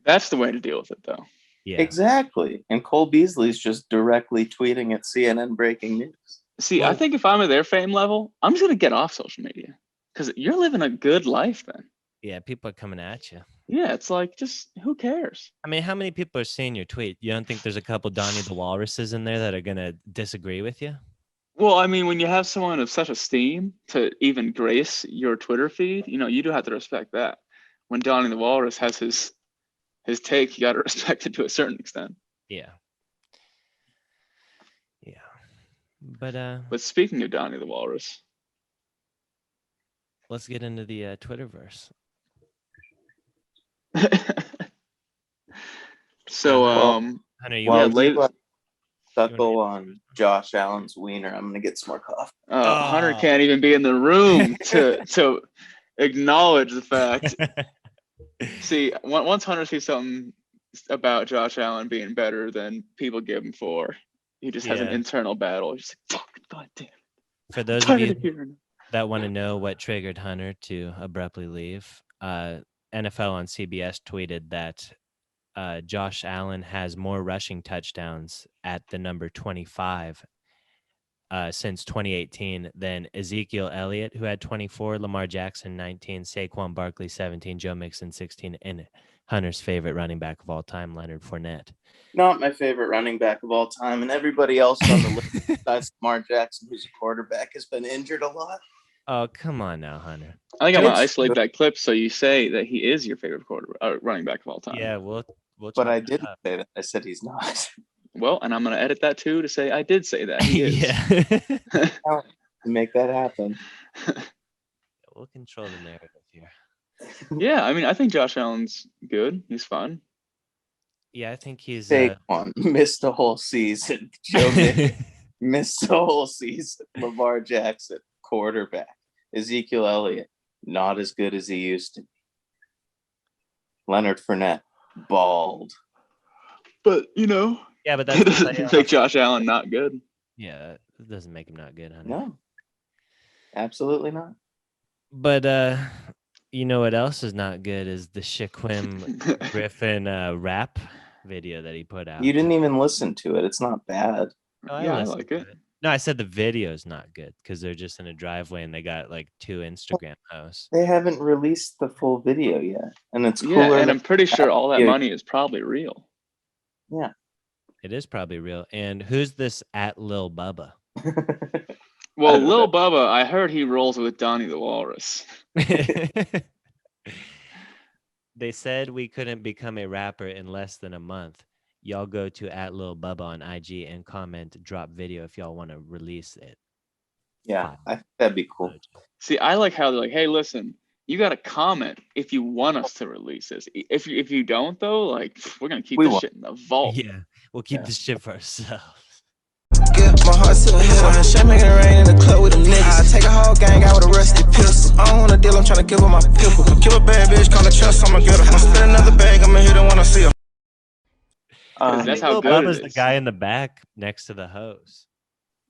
That's the way to deal with it, though. Yeah, Exactly. And Cole Beasley's just directly tweeting at CNN breaking news. See, Well- I think if I'm at their fame level, I'm just gonna get off social media because you're living a good life then. yeah, people are coming at you. Yeah, it's like just who cares? I mean, how many people are seeing your tweet? You don't think there's a couple Donnie the Walruses in there that are going to disagree with you? Well, I mean, when you have someone of such esteem to even grace your Twitter feed, you do have to respect that. When Donnie the Walrus has his take, you got to respect it to a certain extent. Yeah. Yeah. But But speaking of Donnie the Walrus, let's get into the Twitterverse. so Hunter, you Well, yeah, want late- you wanna suckle get- on Josh Allen's wiener. I'm gonna get some more coffee. Hunter Oh. can't even be in the room to acknowledge the fact. See, once Hunter sees something about Josh Allen being better than people give him for, he just has an Yeah. internal battle. He's like, fuck, goddamn. For those of Tired you of hearing it. that want to know what triggered Hunter to abruptly leave, NFL on CBS tweeted that Josh Allen has more rushing touchdowns at the number 25 since 2018 than Ezekiel Elliott, who had 24, Lamar Jackson 19, Saquon Barkley 17, Joe Mixon 16, and Hunter's favorite running back of all time, Leonard Fournette. Not my favorite running back of all time, and everybody else on the list besides Lamar Jackson, who's a quarterback, has been injured a lot. Oh, come on now, Hunter. I think I'm gonna It's- isolate that clip so you say that he is your favorite running back of all time. Yeah, we'll But chop I that didn't up. say that. I said he's not. Well, and I'm gonna edit that too to say I did say that he is. Yeah. Make that happen. We'll control the narrative here. Yeah, I mean, I think Josh Allen's good. He's fun. Yeah, I think he's Saquon missed a whole season. Joe Mixon missed a whole season. Lamar Jackson, quarterback. Ezekiel Elliott, not as good as he used to be. Leonard Fournette, bald. But yeah, but that that's doesn't make Josh Allen not good. yeah, that doesn't make him not good, Hunter. No, absolutely not. But you know what else is not good is the Shakeem Griffin rap video that he put out. You didn't even listen to it. It's not bad. No, Yeah, I listened like to it. No, I said the video's not good because they're just in a driveway and they got like 2 Instagram posts. They haven't released the full video yet, and it's cooler. Yeah, and than- I'm pretty sure all that Yeah. money is probably real. yeah. It is probably real. And who's this at Lil Bubba? Well, don't know. Lil Bubba, I heard he rolls with Donnie the Walrus. They said we couldn't become a rapper in less than a month. Y'all go to at Lil Bubba on IG and comment, drop video if y'all want to release it. Yeah, I think that'd be cool. See, I like how they're like, hey, listen, you got to comment if you want us to release this. If you don't, though, like, we're going to keep We this won't. shit in the vault. Yeah, we'll keep Yeah. this shit for ourselves. Get my heart to the hill. Shit making it rain in the club with them niggas. I take a whole gang out with a rusty pistol. I don't want a deal, I'm trying to give her my pickle. Kill a bad bitch, call the trust, I'ma get her. I'ma spit another bag, I'ma hit her when I see her. That's how Lil good it Bubba's the is. guy in the back next to the hose.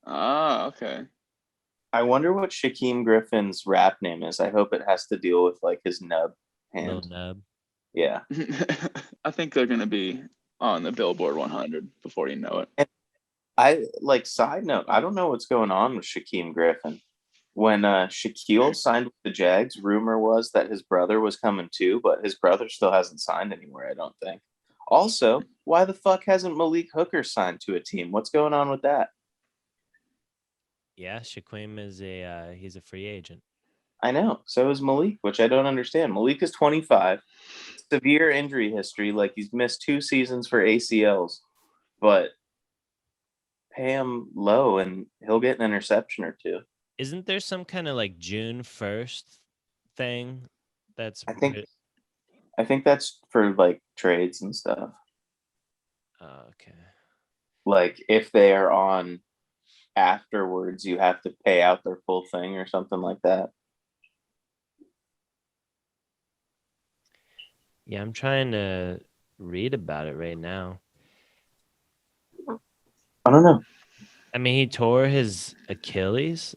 Ah, okay. I wonder what Shakeem Griffin's rap name is. I hope it has to deal with like his nub Little hand. nub. Yeah. I think they're gonna be on the Billboard 100 before you know it. And side note, I don't know what's going on with Shakeem Griffin. When Shaquille signed with the Jags, rumor was that his brother was coming too, but his brother still hasn't signed anywhere, I don't think. Also, why the fuck hasn't Malik Hooker signed to a team? What's going on with that? Yeah, Shaquem is he's a free agent. I know. So is Malik, which I don't understand. Malik is 25, severe injury history, like he's missed 2 seasons for ACLs, but pay him low and he'll get an interception or two. Isn't there some kind of like June 1st thing that's I think that's for like trades and stuff. okay. Like if they are on afterwards, you have to pay out their full thing or something like that. Yeah, I'm trying to read about it right now. I don't know. I mean, he tore his Achilles.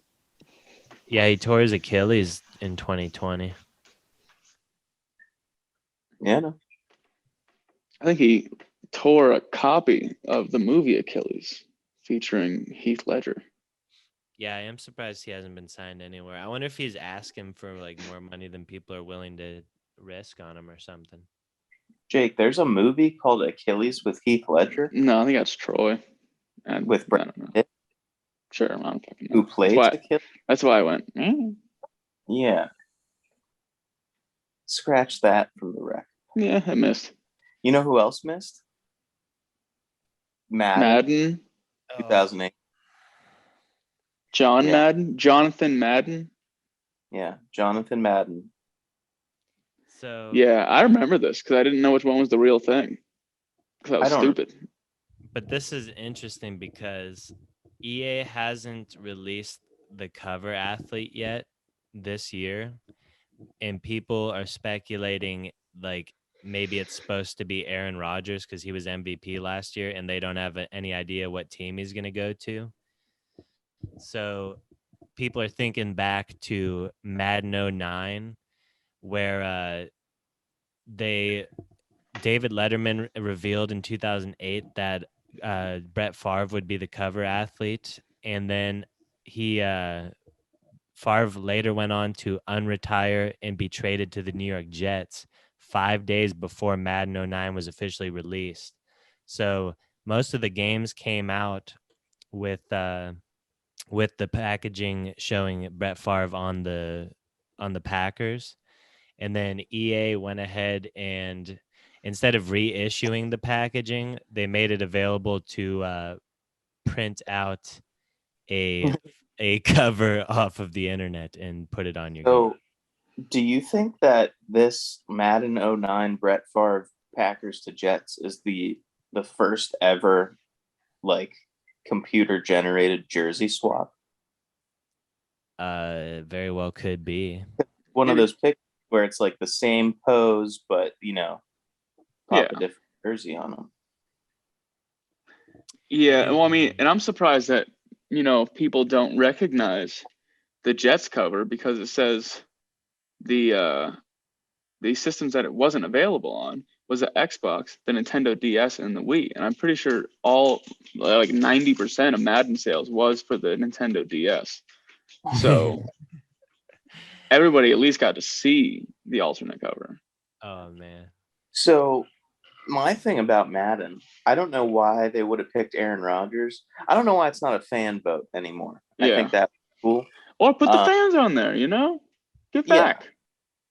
Yeah, he tore his Achilles in 2020. Yeah, no. I think he tore a copy of the movie Achilles featuring Heath Ledger. Yeah, I am surprised he hasn't been signed anywhere. I wonder if he's asking for like more money than people are willing to risk on him or something. Jake, there's a movie called Achilles with Heath Ledger. No, I think that's Troy. And With Brad Pitt. Sure, I don't fucking know. Who plays Achilles? That's why I went. Mm. Yeah. Scratch that from the record. Yeah, I missed. You know who else missed? Madden. 2008. Jonathan Madden. Yeah, Jonathan Madden. So yeah, I remember this because I didn't know which one was the real thing. Because I was stupid. But this is interesting because EA hasn't released the cover athlete yet this year, and people are speculating like maybe it's supposed to be Aaron Rodgers because he was MVP last year, and they don't have any idea what team he's going to go to. So people are thinking back to Madden 09, where David Letterman revealed in 2008 that Brett Favre would be the cover athlete, and then Favre later went on to unretire and be traded to the New York Jets 5 days before Madden 09 was officially released. So most of the games came out with the packaging showing Brett Favre on the Packers, and then EA went ahead and instead of reissuing the packaging, they made it available to print out a cover off of the internet and put it on your game. Do you think that this Madden 09 Brett Favre Packers to Jets is the first ever like computer generated jersey swap? Very well could be. One of those pictures where it's like the same pose, but pop a different jersey on them. Yeah, well, I mean, and I'm surprised that people don't recognize the Jets cover because it says the systems that it wasn't available on was the Xbox, the Nintendo DS, and the Wii. And I'm pretty sure all like 90% of Madden sales was for the Nintendo DS. So everybody at least got to see the alternate cover. Oh man. So my thing about Madden, I don't know why they would have picked Aaron Rodgers. I don't know why it's not a fan vote anymore. I think that's cool. Or put the fans on there, Give back.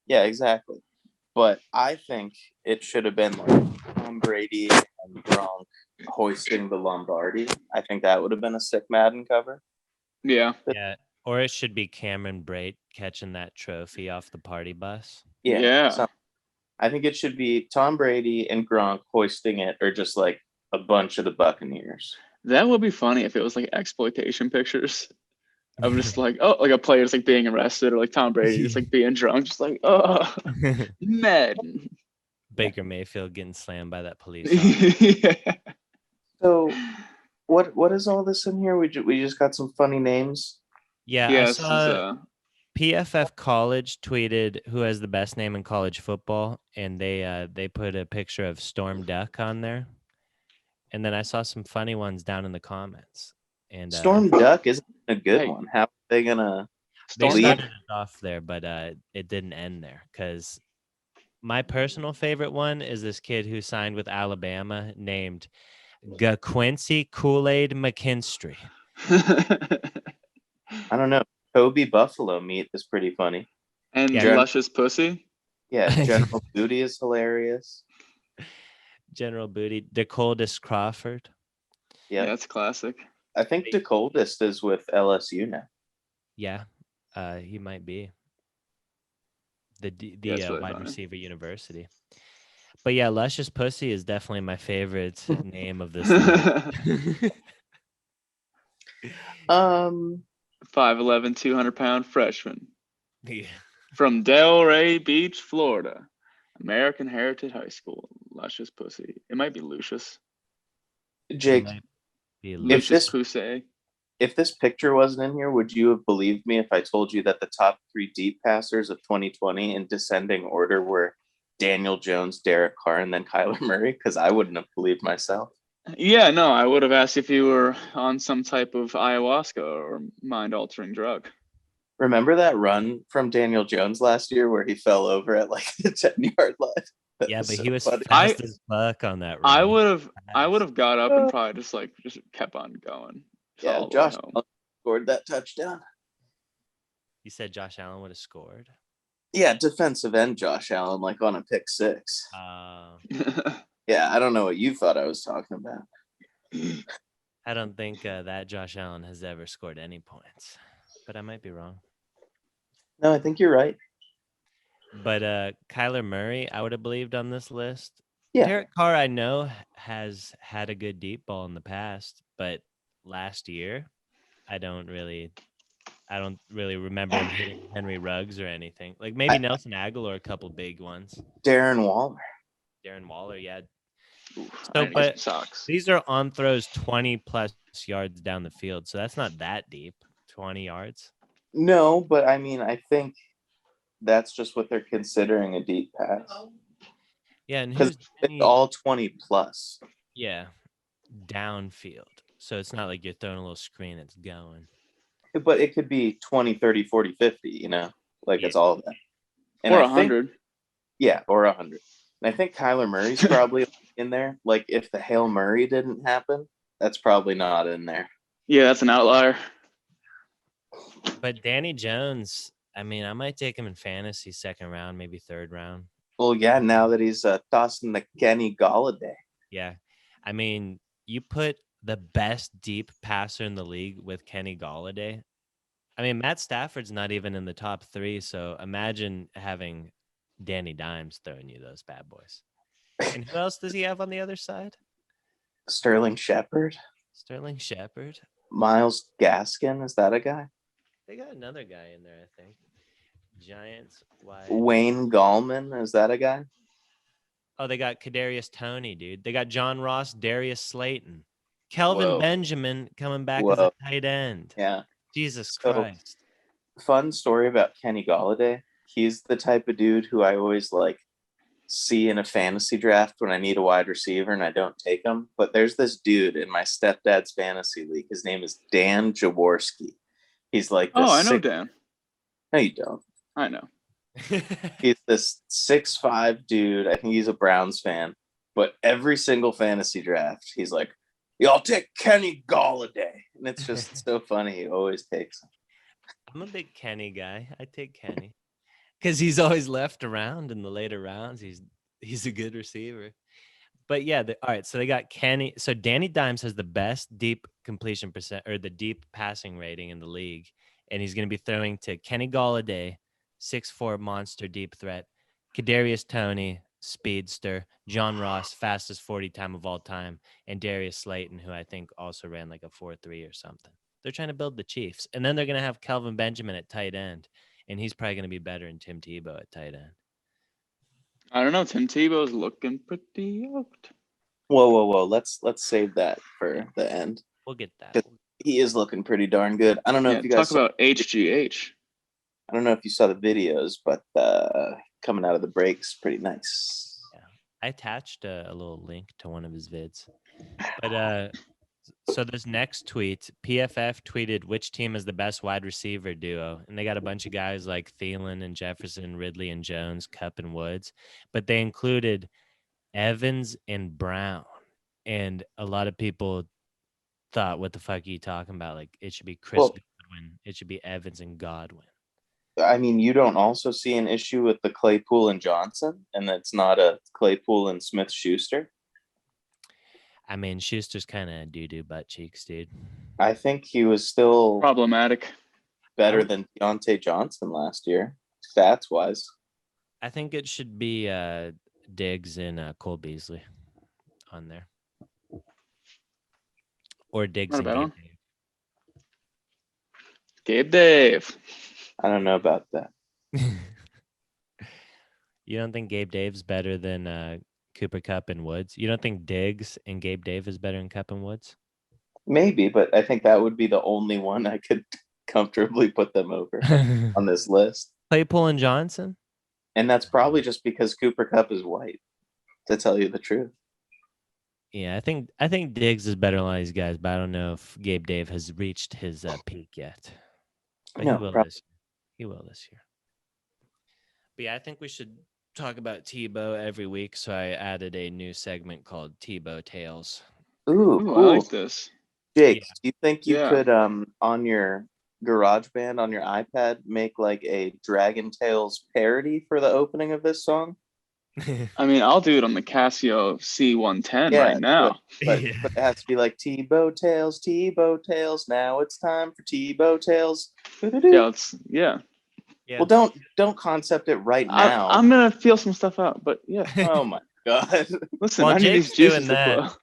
Yeah, exactly. But I think it should have been like Tom Brady and Gronk hoisting the Lombardi. I think that would have been a sick Madden cover. Yeah. Yeah. Or it should be Cameron Brate catching that trophy off the party bus. Yeah. So I think it should be Tom Brady and Gronk hoisting it, or just like a bunch of the Buccaneers. That would be funny if it was like exploitation pictures of just like, like a player's like being arrested, or like Tom Brady just like being drunk, just like, Madden. Baker Mayfield getting slammed by that police. Yeah. So what is all this in here? We just got some funny names. Yeah, Yeah, I this is saw PFF College tweeted who has the best name in college football, and they put a picture of Storm Duck on there. And then I saw some funny ones down in the comments. And Storm Duck isn't a good Hey. one. How are they gonna? they Storm started Duck. it off there, but it didn't end there because my personal favorite one is this kid who signed with Alabama named Quincy Kool-Aid McKinstry. I don't know. Kobe Buffalo meat is pretty funny. And Yeah. Luscious Pussy. Yeah, General Booty is hilarious. General Booty, DeColdest Crawford. Yeah, Yeah, that's classic. I think DeColdest is with LSU now. Yeah, he might be the That's really wide funny. receiver university. But yeah, Luscious Pussy is definitely my favorite name of this league. 5'11", 200-pound freshman Yeah. from Delray Beach, Florida. American Heritage High School. Luscious Pussy. It might be Lucius. Jake, Might be a If Lucius this- Pussy. if this picture wasn't in here, would you have believed me if I told you that the top 3 deep passers of 2020 in descending order were Daniel Jones, Derek Carr, and then Kyler Murray? Because I wouldn't have believed myself. Yeah, no, I would have asked if you were on some type of ayahuasca or mind-altering drug. Remember that run from Daniel Jones last year where he fell over at like the 10-yard line? That Yeah, but so he was funny. fast as fuck on that run. I would have got up and probably just kept on going. Yeah, All the way Josh home. Allen scored that touchdown. You said Josh Allen would have scored. Yeah, defensive end Josh Allen, like on a pick 6. Yeah, I don't know what you thought I was talking about. I don't think that Josh Allen has ever scored any points, but I might be wrong. No, I think you're right. But Kyler Murray, I would have believed on this list. Yeah. Derek Carr, I know, has had a good deep ball in the past, but last year, I don't really remember him hitting Henry Ruggs or anything. Like maybe Nelson Aguilar, a couple big ones. Darren Waller. Darren Waller, yeah. I So, need to get but some socks. these are on throws 20 plus yards down the field, so that's not that deep. 20 yards. No, but I mean, I think that's just what they're considering a deep pass. Yeah, and Because who's it's all 20 plus. yeah, downfield. So it's not like you're throwing a little screen, it's going. But it could be 20, 30, 40, 50, you know? Like it's all of that. And Or I think- 100. Yeah, or 100. And I think Kyler Murray's probably in there. Like if the Hail Murray didn't happen, that's probably not in there. Yeah, that's an outlier. But Danny Jones, I mean, I might take him in fantasy 2nd round, maybe 3rd round. Well, yeah, now that he's tossing the Kenny Galladay. Yeah. I mean, you put the best deep passer in the league with Kenny Galladay. I mean, Matt Stafford's not even in the top 3, so imagine having Danny Dimes throwing you those bad boys. And who else does he have on the other side? Sterling Shepard. Sterling Shepard. Miles Gaskin. Is that a guy? They got another guy in there, I think. Giants wide. Wayne Gallman. Is that a guy? Oh, they got Kadarius Toney, dude. They got John Ross, Darius Slayton, Kelvin Whoa. Benjamin coming back as Whoa. a tight end. Yeah. Jesus So- Christ. Fun story about Kenny Galladay. He's the type of dude who I always like see in a fantasy draft when I need a wide receiver and I don't take him. But there's this dude in my stepdad's fantasy league. His name is Dan Jaworski. He's like this Oh, I know Dan. No, you don't. I know. He's this 6'5" dude. I think he's a Browns fan. But every single fantasy draft, he's like, y'all take Kenny Galladay. And it's just so funny. He always takes him. I'm a big Kenny guy. I take Kenny because he's always left around in the later rounds. He's a good receiver. But yeah, all right. So they got Kenny. So Danny Dimes has the best deep completion percent or the deep passing rating in the league, and he's going to be throwing to Kenny Galladay, 6'4" monster deep threat, Kadarius Toney, speedster, John Ross, fastest 40 time of all time, and Darius Slayton, who I think also ran like a 4.3 or something. They're trying to build the Chiefs, and then they're going to have Kelvin Benjamin at tight end, and he's probably going to be better than Tim Tebow at tight end. I don't know. Tim Tebow's looking pretty yoked. Whoa. Let's save that for the end. We'll get that. He is looking pretty darn good. I don't know Yeah, if you guys talk about HGH. I don't know if you saw the videos, but coming out of the breaks, pretty nice. Yeah, I attached a little link to one of his vids. But so this next tweet, PFF tweeted which team is the best wide receiver duo, and they got a bunch of guys like Thielen and Jefferson, Ridley and Jones, Kupp and Woods, but they included Evans and Brown, and a lot of people thought, "What the fuck are you talking about? Like it should be Chris Godwin, it should be Evans and Godwin." I mean, you don't also see an issue with the Claypool and Johnson, and that's not a Claypool and Smith-Schuster. I mean, Schuster's kind of doo-doo butt cheeks, dude. I think he was still Problematic. better than Deontay Johnson last year, stats-wise. I think it should be Diggs and Cole Beasley on there. Or Diggs Not and a bad Gabe one. Dave. Gabe Dave. I don't know about that. You don't think Gabe Dave's better than Cooper Kupp and Woods? You don't think Diggs and Gabe Dave is better than Kupp and Woods? Maybe, but I think that would be the only one I could comfortably put them over on this list. Claypool and Johnson? And that's probably just because Cooper Kupp is white, to tell you the truth. Yeah, I think Diggs is better than all these guys, but I don't know if Gabe Dave has reached his peak yet. But No, he will probably. this year. He will this year. But yeah, I think we should talk about Tebow every week, so I added a new segment called Tebow Tales. Ooh, Ooh, cool. I like this. Jake, Yeah. do you think you Yeah. could on your GarageBand on your iPad make like a Dragon Tales parody for the opening of this song? I mean, I'll do it on the Casio C110 Yeah, right now. But Yeah. it has to be like Tebow Tales. Now it's time for Tebow Tales. Yeah. Yeah. Well, don't concept it right now. I'm gonna feel some stuff out, but yeah. Oh my god! Listen, While I need these Jake's juices doing to that, flow.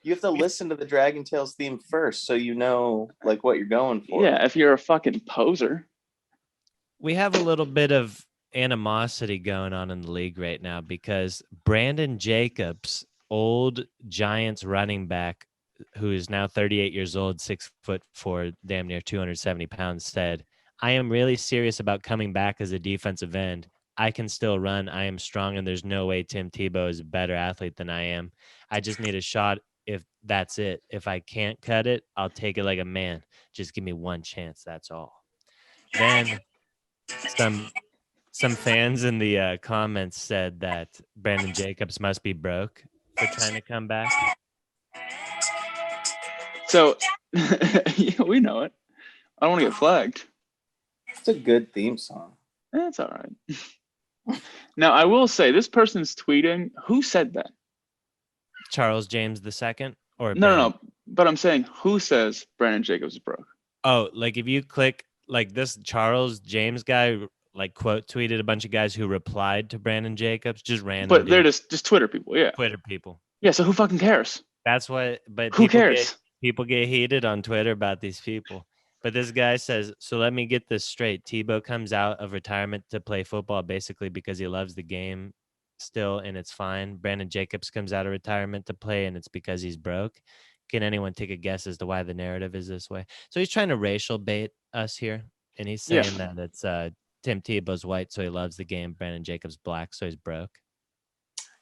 You have to listen to the Dragon Tales theme first, so you know like what you're going for. Yeah, if you're a fucking poser. we have a little bit of animosity going on in the league right now because Brandon Jacobs, old Giants running back, who is now 38 years old, 6'4", damn near 270 pounds, said, "I am really serious about coming back as a defensive end. I can still run. I am strong, and there's no way Tim Tebow is a better athlete than I am. I just need a shot. If that's it. If I can't cut it, I'll take it like a man. Just give me one chance. That's all." Then some fans in the comments said that Brandon Jacobs must be broke for trying to come back. So yeah, we know it. I don't want to get flagged. It's a good theme song. That's all right. Now I will say this person's tweeting. Who said that? Charles James II or No. But I'm saying who says Brandon Jacobs is broke? Oh, like if you click like this Charles James guy like quote tweeted a bunch of guys who replied to Brandon Jacobs, just random. But they're dudes. just Twitter people, yeah. Twitter people. Yeah, so who fucking cares? That's what. But Who cares? People get heated on Twitter about these people. But this guy says, so let me get this straight. Tebow comes out of retirement to play football basically because he loves the game still, and it's fine. Brandon Jacobs comes out of retirement to play, and it's because he's broke. Can anyone take a guess as to why the narrative is this way? So he's trying to racial bait us here, and he's saying that it's Tim Tebow's white, so he loves the game. Brandon Jacobs black, so he's broke.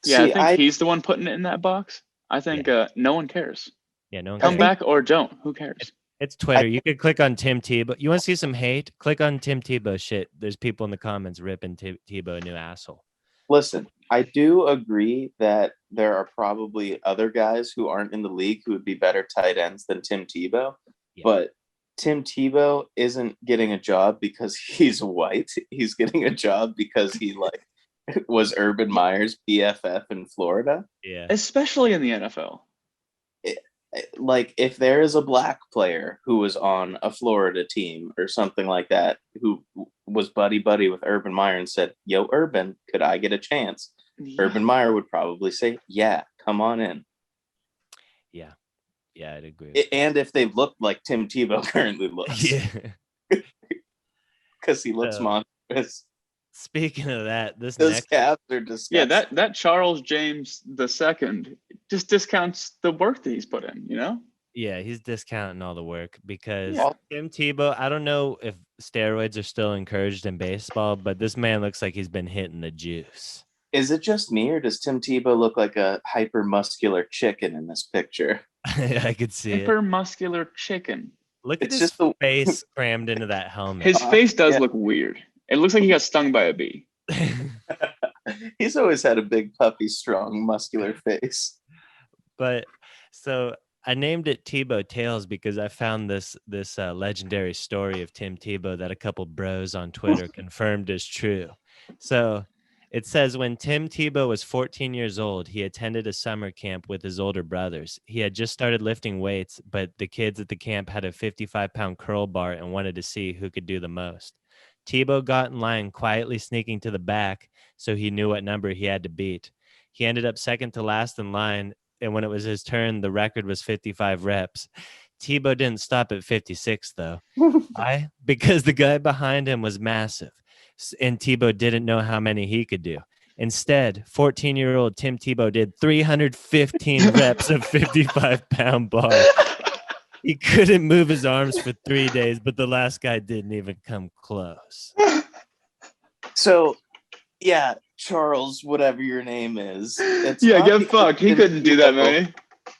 Yeah, See, I think he's the one putting it in that box. I think no one cares. Yeah, no one Come cares. back or don't. Who cares? It's Twitter. You could click on Tim Tebow. You want to see some hate? Click on Tim Tebow shit. There's people in the comments ripping Tebow a new asshole. Listen, I do agree that there are probably other guys who aren't in the league who would be better tight ends than Tim Tebow. Yeah. But Tim Tebow isn't getting a job because he's white. He's getting a job because he like was Urban Meyer's BFF in Florida. Yeah. Especially in the NFL. Like if there is a black player who was on a Florida team or something like that, who was buddy with Urban Meyer and said, "Yo, Urban, could I get a chance?" Yeah. Urban Meyer would probably say, "Yeah, come on in." Yeah, I'd agree. And if they looked like Tim Tebow currently looks, Yeah. because he looks monstrous. Speaking of that, those Caps are disgusting. Yeah, that Charles James II just discounts the work that he's put in, you know? Yeah, he's discounting all the work because Yeah. Tim Tebow, I don't know if steroids are still encouraged in baseball, but this man looks like he's been hitting the juice. Is it just me, or does Tim Tebow look like a hyper muscular chicken in this picture? I could see it. Hyper-muscular chicken. Look at It's his just the face crammed into that helmet. His face does yeah. look weird. It looks like he got stung by a bee. He's always had a big, puffy, strong, muscular face. But so I named it Tebow Tales because I found this legendary story of Tim Tebow that a couple bros on Twitter confirmed is true. So it says when Tim Tebow was 14 years old, he attended a summer camp with his older brothers. He had just started lifting weights, but the kids at the camp had a 55-pound curl bar and wanted to see who could do the most. Tebow got in line, quietly sneaking to the back so he knew what number he had to beat. He ended up second to last in line, and when it was his turn, the record was 55 reps. Tebow didn't stop at 56, though. Why? Because the guy behind him was massive, and Tebow didn't know how many he could do. Instead, 14-year-old Tim Tebow did 315 reps of 55-pound bar. He couldn't move his arms for 3 days, but the last guy didn't even come close. So, yeah, Charles, whatever your name is. It's Yeah, not get because fucked. He Tim couldn't do that Tebow many.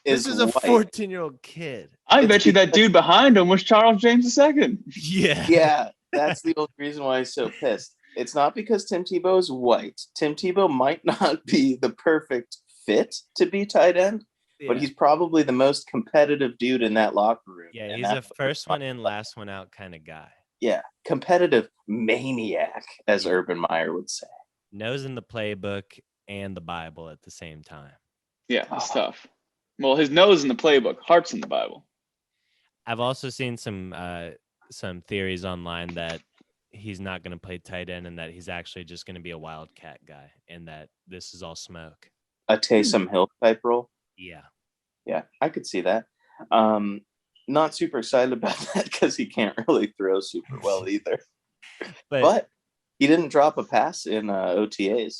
This is a white. 14-year-old kid. I It's bet you that because- dude behind him was Charles James II. Yeah. Yeah, that's the only reason why he's so pissed. It's not because Tim Tebow is white. Tim Tebow might not be the perfect fit to be tight end, but he's probably the most competitive dude in that locker room. Yeah, And he's a that's what first we're one in, last one out kind of guy. Yeah, competitive maniac, as Yeah. Urban Meyer would say. Knows in the playbook and the Bible at the same time. Yeah, that's tough. Well, his nose in the playbook, heart's in the Bible. I've also seen some theories online that he's not going to play tight end and that he's actually just going to be a wildcat guy and that this is all smoke. A Taysom Hill type role. Yeah. Yeah, I could see that. Not super excited about that because he can't really throw super well either. But he didn't drop a pass in OTAs.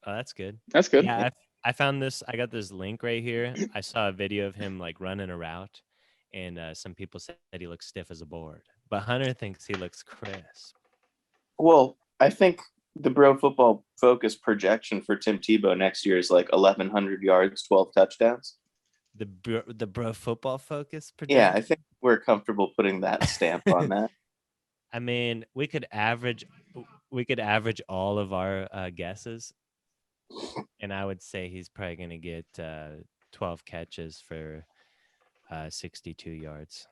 Oh, that's good. That's good. Yeah, I found this. I got this link right here. I saw a video of him like running a route, and some people said that he looks stiff as a board, but Hunter thinks he looks crisp. Well, I think the Bro Football Focus projection for Tim Tebow next year is like 1,100 yards, 12 touchdowns. The Bro Football Focus Yeah, I projection? think we're comfortable putting that stamp on that. I mean, we could average all of our guesses, and I would say he's probably going to get 12 catches for 62 yards.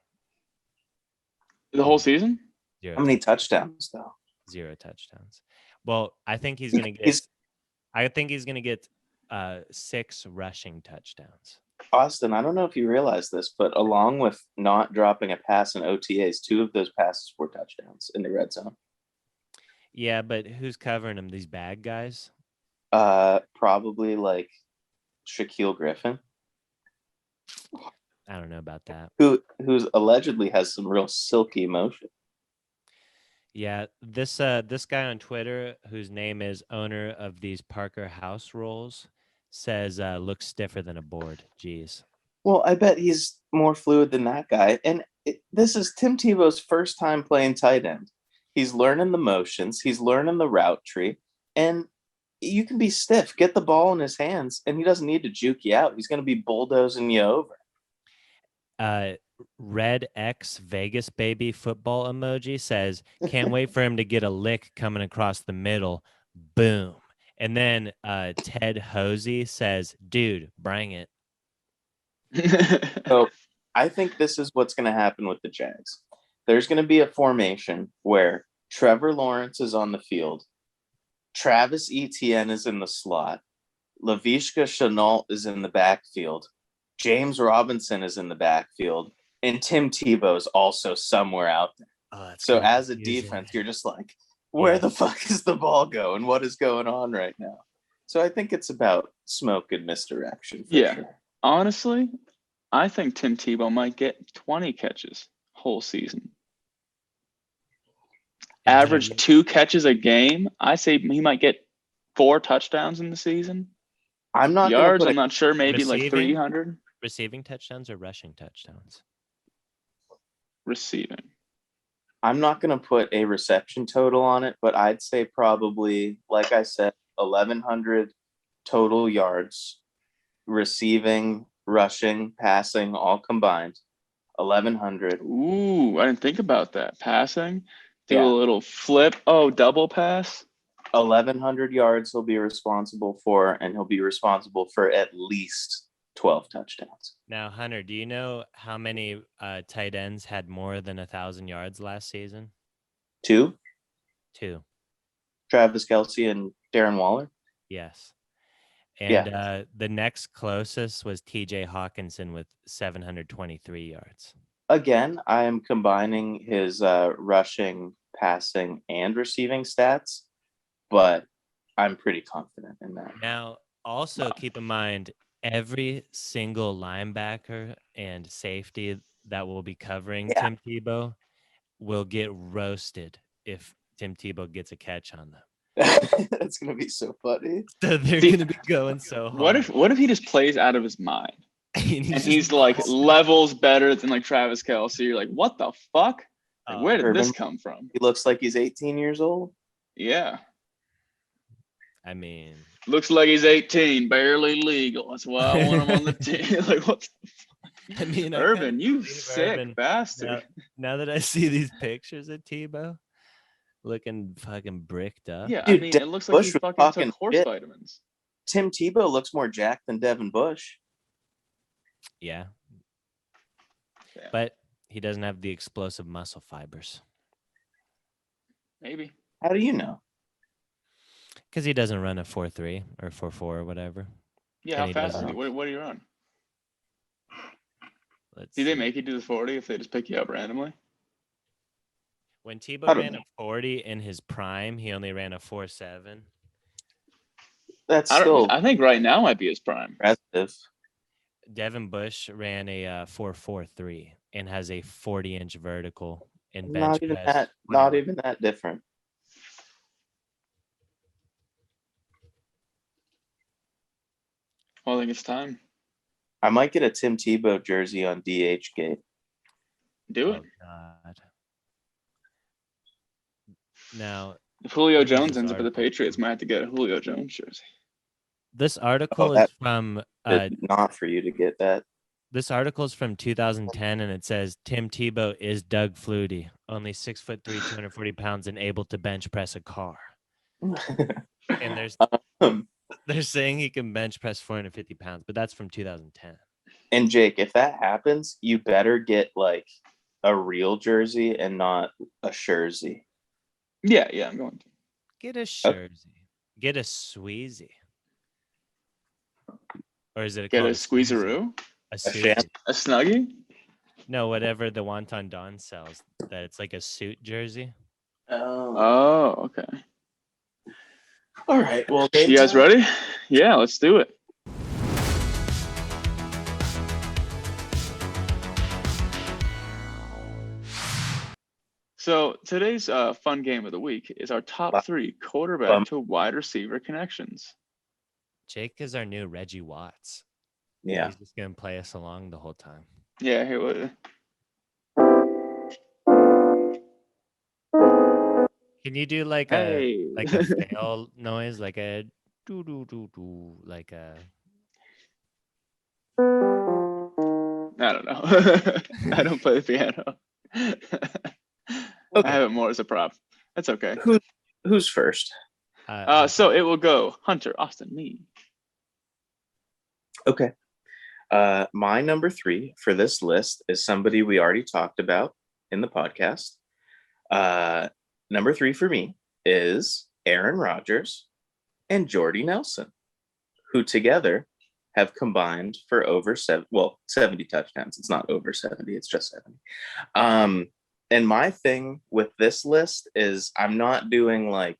The whole season? Zero, How many touchdowns, though? 0 touchdowns. Well, I think he's going to get. I think he's going to get 6 rushing touchdowns. Austin, I don't know if you realize this, but along with not dropping a pass in OTAs, 2 of those passes were touchdowns in the red zone. Yeah, but who's covering him? These bad guys? Probably like Shakeem Griffin, I don't know about that. who's allegedly has some real silky motion. Yeah, this guy on Twitter, whose name is owner of these Parker House rolls, says looks stiffer than a board. Jeez. Well, I bet he's more fluid than that guy. And this is Tim Tebow's first time playing tight end. He's learning the motions. He's learning the route tree. And you can be stiff. Get the ball in his hands, and he doesn't need to juke you out. He's going to be bulldozing you over. Red X Vegas baby football emoji says, can't wait for him to get a lick coming across the middle. Boom. And then Ted Hosey says, dude, bring it. So I think this is what's going to happen with the Jags. There's going to be a formation where Trevor Lawrence is on the field. Travis Etienne is in the slot. Laviska Shenault is in the backfield. James Robinson is in the backfield. And Tim Tebow is also somewhere out there. Oh, So as a defense, you're just like, where the fuck is the ball going? What is going on right now? So I think it's about smoke and misdirection. For sure. Honestly, I think Tim Tebow might get 20 catches whole season. Average 2 catches a game. I say he might get 4 touchdowns in the season. I'm not Yards, gonna I'm not sure. Maybe like Receiving? 300. Receiving touchdowns or rushing touchdowns? Receiving. I'm not going to put a reception total on it, but I'd say probably, like I said, 1,100 total yards, receiving, rushing, passing, all combined. 1,100. Ooh, I didn't think about that. Passing. Do Yeah. a little flip. Oh, double pass. 1,100 yards he'll be responsible for, and he'll be responsible for at least 12 touchdowns. Now, Hunter, do you know how many tight ends had more than 1,000 yards last season? 2, 2. Travis Kelce and Darren Waller. Yes. And the next closest was TJ Hawkinson with 723 yards. Again, I am combining his rushing, passing, and receiving stats, but I'm pretty confident in that. Now, also keep in mind, every single linebacker and safety that will be covering Tim Tebow will get roasted if Tim Tebow gets a catch on them. That's gonna be so funny. So they're gonna be going so hard. What if he just plays out of his mind and he's like levels better than like Travis Kelce? You're like, what the fuck? Like, where did this come from? He looks like he's 18 years old. Yeah. I mean, looks like he's 18, barely legal. That's why I want him on the team. Like, what the fuck? I mean, Urban, you sick bastard. Now that I see these pictures of Tebow looking fucking bricked up. Yeah, dude, I mean, it looks like he fucking took horse vitamins. Tim Tebow looks more jacked than Devin Bush. Yeah. But he doesn't have the explosive muscle fibers. Maybe. How do you know? Because he doesn't run a 4.3 or 4.4 or whatever. Yeah, how fast is he? What are you on? Do they make you do the 40 if they just pick you up randomly? When Tebow ran a 40 in his prime, he only ran a 4.7. That's still. I think right now might be his prime. Impressive. Devin Bush ran a 4.43 and has a 40-inch vertical in bench press. Not even that different. Well, I think it's time. I might get a Tim Tebow jersey on DH Gate. Do it. God. Now, if Julio Jones ends up with the Patriots, might have to get a Julio Jones jersey. This article is from not for you to get that. This article is from 2010, and it says Tim Tebow is Doug Flutie, only 6'3", 240 pounds, and able to bench press a car. And they're saying he can bench press 450 pounds, but that's from 2010. And Jake, if that happens, you better get like a real jersey and not a jersey. Yeah, I'm going to get a jersey. Get a squeezy. Or is it get a squeezeroo? A snuggie? No, whatever the Wonton Don sells. That it's like a suit jersey. Oh, okay. All right. Well, you guys ready? Yeah, let's do it. So today's fun game of the week is our top 3 quarterback to wide receiver connections. Jake is our new Reggie Watts. Yeah. He's just going to play us along the whole time. Yeah, here we Can you do like a fail noise, like a doo doo doo doo, like a? I don't know. I don't play the piano. Okay. I have it more as a prop. That's okay. Who's first? So it will go Hunter, Austin, me. Okay. My number 3 for this list is somebody we already talked about in the podcast. Number 3 for me is Aaron Rodgers and Jordy Nelson, who together have combined for over 70 touchdowns. It's not over 70, it's just 70. And my thing with this list is I'm not doing like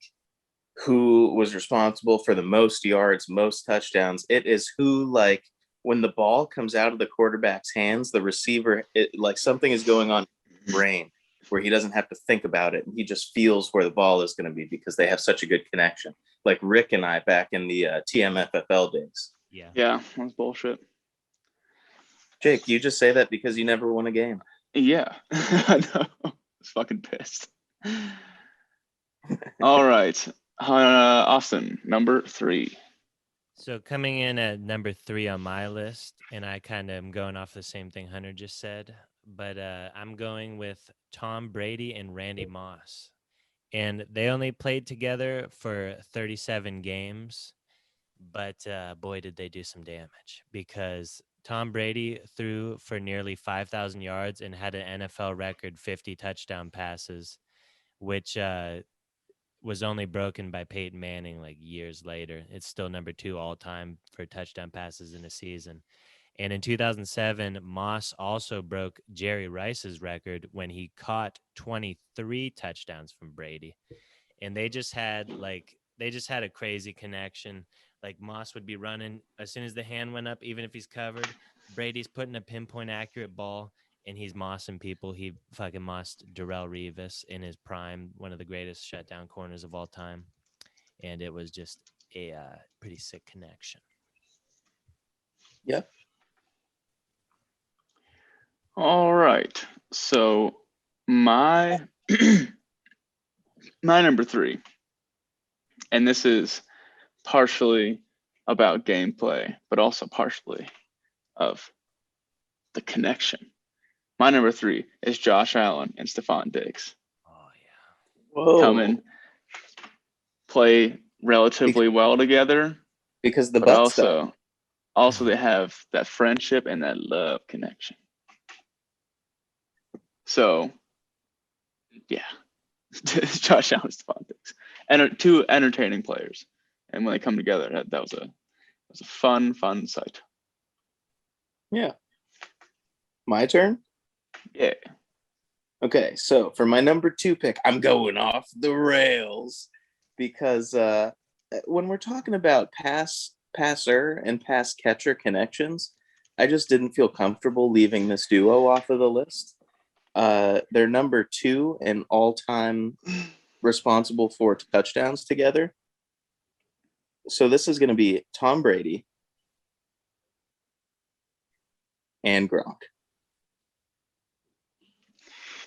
who was responsible for the most yards, most touchdowns. It is who, like, when the ball comes out of the quarterback's hands, the receiver, like something is going on in his brain where he doesn't have to think about it. And he just feels where the ball is going to be because they have such a good connection. Like Rick and I back in the TMFFL days. Yeah, that's bullshit. Jake, you just say that because you never won a game. Yeah. I know. I was fucking pissed. All right. Austin, number 3. So coming in at number 3 on my list, and I kind of am going off the same thing Hunter just said, but I'm going with Tom Brady and Randy Moss. And they only played together for 37 games, but boy, did they do some damage, because Tom Brady threw for nearly 5,000 yards and had an NFL record 50 touchdown passes, which was only broken by Peyton Manning like years later. It's still number 2 all time for touchdown passes in a season. And in 2007, Moss also broke Jerry Rice's record when he caught 23 touchdowns from Brady. And they just had a crazy connection. Like Moss would be running as soon as the hand went up, even if he's covered. Brady's putting a pinpoint accurate ball, and he's mossing people. He fucking mossed Darrelle Revis in his prime, one of the greatest shutdown corners of all time. And it was just a pretty sick connection. Yep. All right. So my my number 3, and this is partially about gameplay, but also partially of the connection. My number 3 is Josh Allen and Stephon Diggs. Oh, yeah. Whoa. Come and play relatively well together, Because the but butt stuff. also they have that friendship and that love connection. So, yeah, Josh Allen, Stephon Diggs, and 2 entertaining players, and when they come together, that was a fun sight. Yeah. My turn? Yeah. Okay, so for my number 2 pick, I'm going off the rails because when we're talking about passer and pass catcher connections, I just didn't feel comfortable leaving this duo off of the list. They're number 2 and all-time responsible for touchdowns together. So this is going to be Tom Brady and Gronk.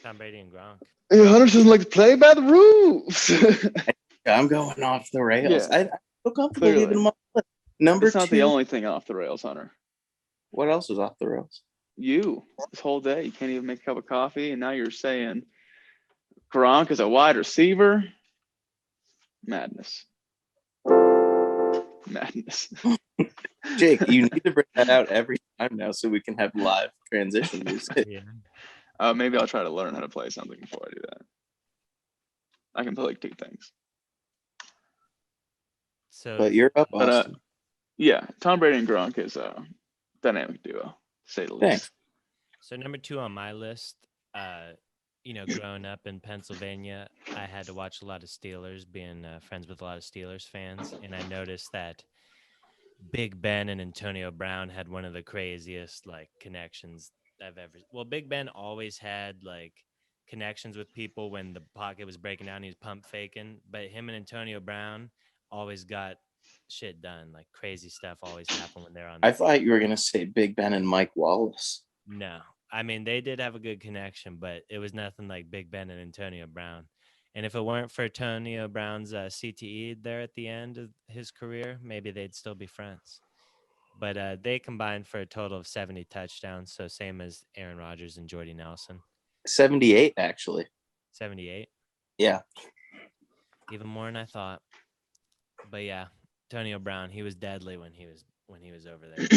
Tom Brady and Gronk. Hunter doesn't like to play by the rules. I'm going off the rails. Yeah, I feel comfortable clearly. leaving them off the list. Number It's not 2. the only thing off the rails, Hunter. What else is off the rails? You, this whole day, you can't even make a cup of coffee, and now you're saying Gronk is a wide receiver? Madness. Jake, you need to bring that out every time now so we can have live transition music. Yeah. Maybe I'll try to learn how to play something before I do that. I can play like 2 things. So, But you're up, But Austin. yeah, Tom Brady and Gronk is a dynamic duo, to say the least. Thanks. So number 2 on my list, growing up in Pennsylvania, I had to watch a lot of Steelers, being friends with a lot of Steelers fans, and I noticed that Big Ben and Antonio Brown had one of the craziest connections I've ever. Well, Big Ben always had connections with people when the pocket was breaking down. He was pump faking, but him and Antonio Brown always got shit done. Crazy stuff always happened when they're on. I thought you were going to say Big Ben and Mike Wallace. No, I mean, they did have a good connection, but it was nothing like Big Ben and Antonio Brown. And if it weren't for Antonio Brown's CTE there at the end of his career, maybe they'd still be friends. But they combined for a total of 70 touchdowns, so same as Aaron Rodgers and Jordy Nelson. 78, actually. 78? Yeah. Even more than I thought. But yeah, Antonio Brown, he was deadly when he was over there.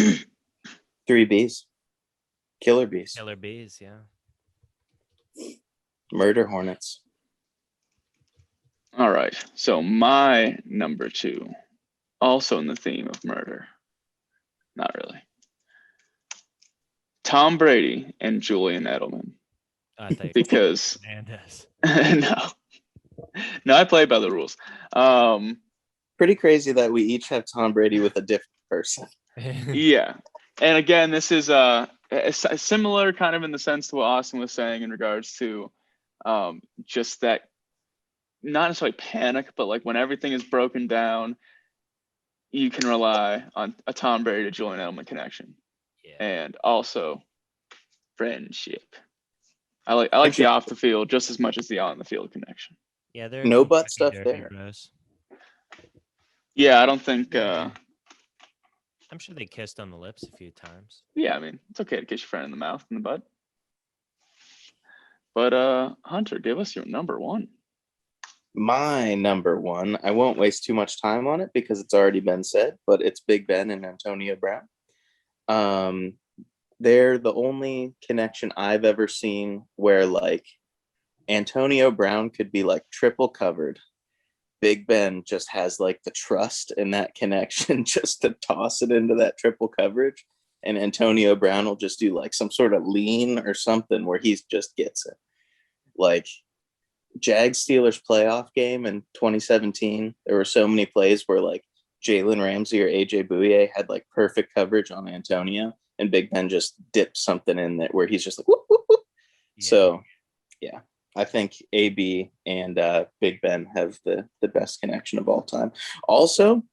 3 Bs. Killer bees. Killer bees, yeah. Murder hornets. All right. So my number 2, also in the theme of murder. Not really. Tom Brady and Julian Edelman. Because no, I play by the rules. Pretty crazy that we each have Tom Brady with a different person. Yeah. And again, this is similar kind of in the sense to what Austin was saying in regards to just that, not necessarily panic, but when everything is broken down, you can rely on a Tom Brady to Julian Edelman connection. Yeah. and also friendship. I like the off the field just as much as the on the field connection. Yeah, they're No butt Kentucky stuff Derby there. bros. Yeah, I don't think. I'm sure they kissed on the lips a few times. Yeah, I mean, it's okay to kiss your friend in the mouth and the butt. But Hunter, give us your number one. My number one, I won't waste too much time on it because it's already been said, but it's Big Ben and Antonio Brown. They're the only connection I've ever seen where like Antonio Brown could be like triple covered. Big Ben just has like the trust in that connection just to toss it into that triple coverage. And Antonio Brown will just do like some sort of lean or something where he just gets it. Like Jags Steelers playoff game in 2017, there were so many plays where like Jalen Ramsey or AJ Bouye had like perfect coverage on Antonio, and Big Ben just dipped something in there where he's just like, whoop, whoop, whoop. Yeah. So, yeah, I think AB and Big Ben have the best connection of all time. Also,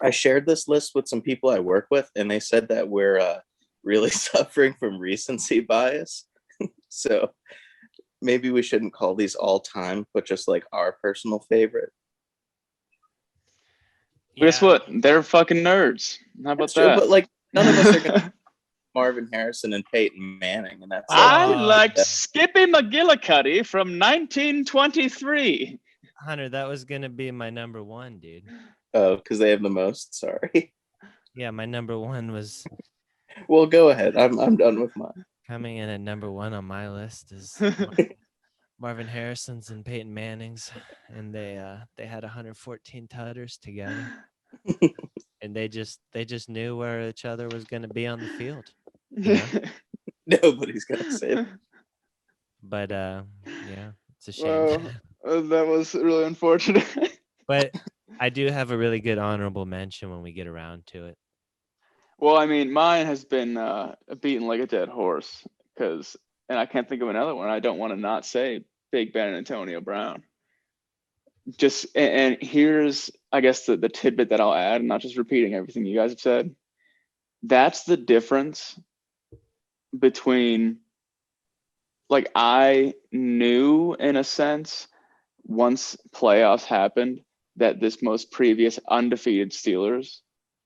I shared this list with some people I work with, and they said that we're really suffering from recency bias. So maybe we shouldn't call these all time, but just like our personal favorite. Yeah. Guess what? They're fucking nerds. How about that? But like none of us are gonna Marvin Harrison and Peyton Manning, and that's I like Skippy McGillicuddy from 1923. Hunter, that was gonna be my number one, dude. Oh, because they have the most. Sorry. Yeah, my number one was. Well, go ahead. I'm done with mine. Coming in at number one on my list is Marvin Harrison's and Peyton Manning's, and they had 114 tutters together, and they just knew where each other was going to be on the field. You know? Nobody's gonna say that. But yeah, it's a shame. That was really unfortunate. But I do have a really good honorable mention when we get around to it. Well, I mean, mine has been beaten like a dead horse and I can't think of another one. I don't want to not say Big Ben and Antonio Brown. And here's, I guess, the tidbit that I'll add, not just repeating everything you guys have said. That's the difference between, like, I knew in a sense once playoffs happened that this most previous undefeated Steelers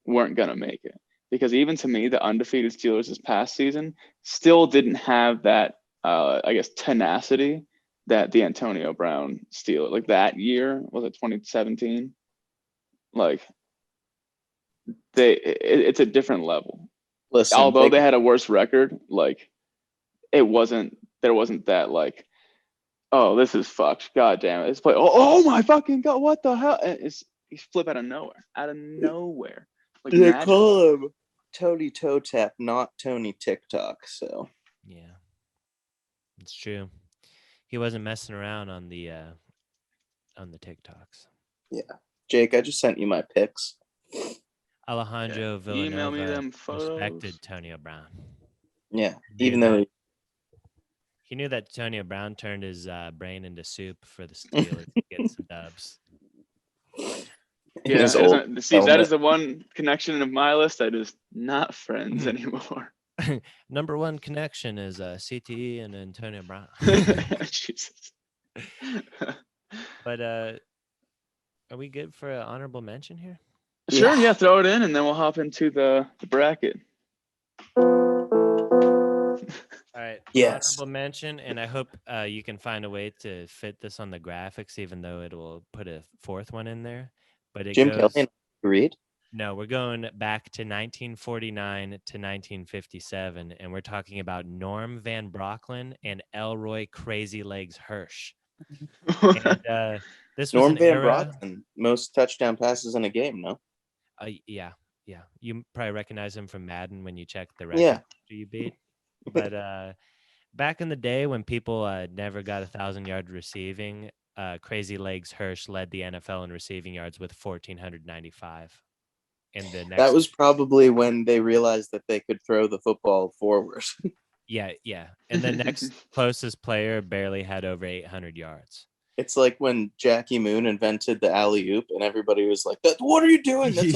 weren't going to make it. Because even to me, the undefeated Steelers this past season still didn't have that, I guess, tenacity that the Antonio Brown Steelers, like that year, was it 2017? Like, it's a different level. Listen, although they had a worse record, like, there wasn't that, like, oh, this is fucked. God damn it. It's like, oh my fucking God, what the hell? And he's flip out of nowhere. Like, they call him Tony Toe Tap, not Tony TikTok. So yeah, it's true. He wasn't messing around on the TikToks. Yeah, Jake, I just sent you my pics. Alejandro Villanova email me them respected Antonio Brown. Yeah, even though he knew that Antonio Brown turned his brain into soup for the Steelers to get some dubs. Yeah, that is the one connection of my list that is not friends anymore. Number one connection is CTE and Antonio Brown. Jesus. But are we good for an honorable mention here? Sure, yeah, throw it in, and then we'll hop into the bracket. All right. Yes. Honorable mention, and I hope you can find a way to fit this on the graphics, even though it will put a fourth one in there. But it Jim goes. Kelly agreed. No, we're going back to 1949 to 1957, and we're talking about Norm Van Brocklin and Elroy Crazy Legs Hirsch. And this was Norm an Van era. Brocklin, most touchdown passes in a game, no? Yeah. You probably recognize him from Madden when you check the record Yeah. you beat. But back in the day when people never got 1,000-yard receiving, Crazy Legs Hirsch led the NFL in receiving yards with 1,495. That was probably when they realized that they could throw the football forward. Yeah. And the next closest player barely had over 800 yards. It's like when Jackie Moon invented the alley-oop and everybody was like, what are you doing? That's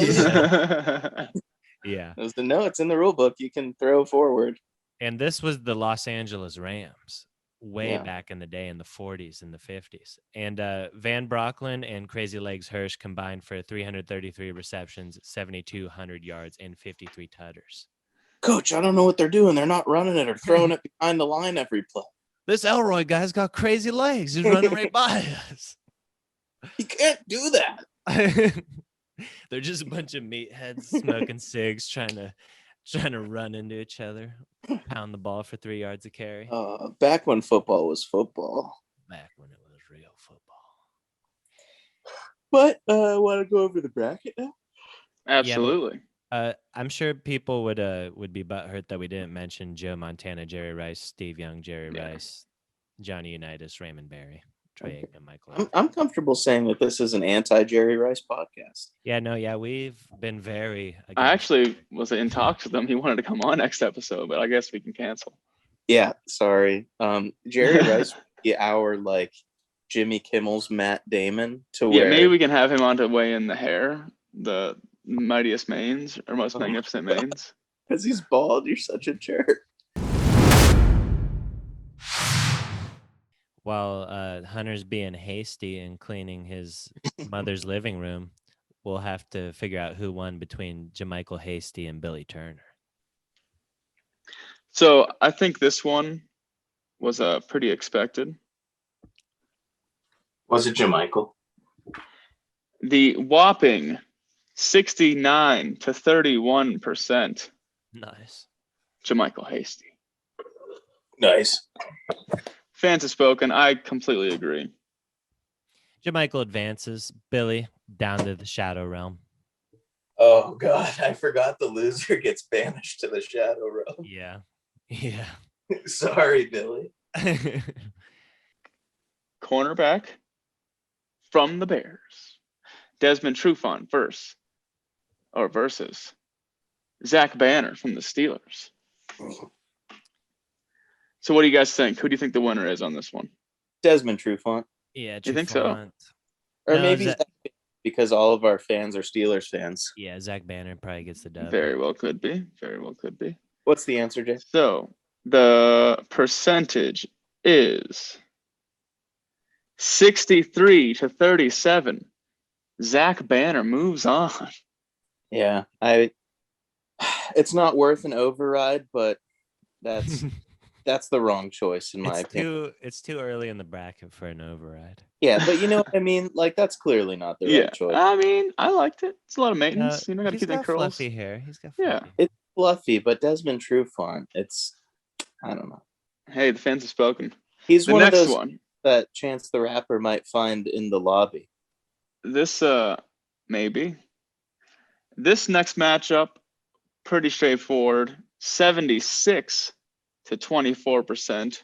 Yeah. I was no, it's in the rule book. You can throw forward. And this was the Los Angeles Rams way Yeah. back in the day in the 40s and the 50s. And Van Brocklin and Crazy Legs Hirsch combined for 333 receptions, 7,200 yards, and 53 tutters. Coach, I don't know what they're doing. They're not running it or throwing it behind the line every play. This Elroy guy's got crazy legs. He's running right by us. He can't do that. They're just a bunch of meatheads smoking cigs, trying to run into each other, pound the ball for 3 yards a carry. Back when football was football. Back when it was real football. But want to go over the bracket now? Absolutely. I'm sure people would be butthurt that we didn't mention Joe Montana, Jerry Rice, Steve Young, Jerry Rice, Johnny Unitas, Raymond Berry, Trey Aikman, Michael. I'm comfortable saying that this is an anti-Jerry Rice podcast. Yeah, we've been very. I actually was in talks with him. He wanted to come on next episode, but I guess we can cancel. Yeah, sorry. Jerry Rice would be our like Jimmy Kimmel's Matt Damon to where maybe we can have him on to weigh in the hair, the mightiest mains or most magnificent mains. Because he's bald. You're such a jerk. While Hunter's being hasty and cleaning his mother's living room, we'll have to figure out who won between Jamichael Hasty and Billy Turner. So I think this one was pretty expected. Was it Jamichael? The whopping 69 to 31%. Nice. Jamichael Hasty. Nice. Fans have spoken. I completely agree. Jamichael advances. Billy down to the Shadow Realm. Oh, God. I forgot the loser gets banished to the Shadow Realm. Yeah. Sorry, Billy. Cornerback from the Bears. Desmond Trufant versus Zach Banner from the Steelers. So what do you guys think? Who do you think the winner is on this one? Desmond Trufant. Yeah, You think so? Or No, maybe Zach- because all of our fans are Steelers fans. Yeah, Zach Banner probably gets the dub. Very well could be. What's the answer, Jay? So the percentage is 63 to 37. Zach Banner moves on. Yeah, it's not worth an override, but that's the wrong choice in my opinion. It's too early in the bracket for an override. Yeah, but you know what I mean? Like, that's clearly not the right choice. I mean, I liked it. It's a lot of maintenance. Got to He's keep them got curls. fluffy hair. He's got Yeah. fluffy. It's fluffy, but Desmond Trufant, I don't know. Hey, the fans have spoken. He's The one of next those one. that Chance the Rapper might find in the lobby. This maybe. This next matchup, pretty straightforward. 76 to 24%.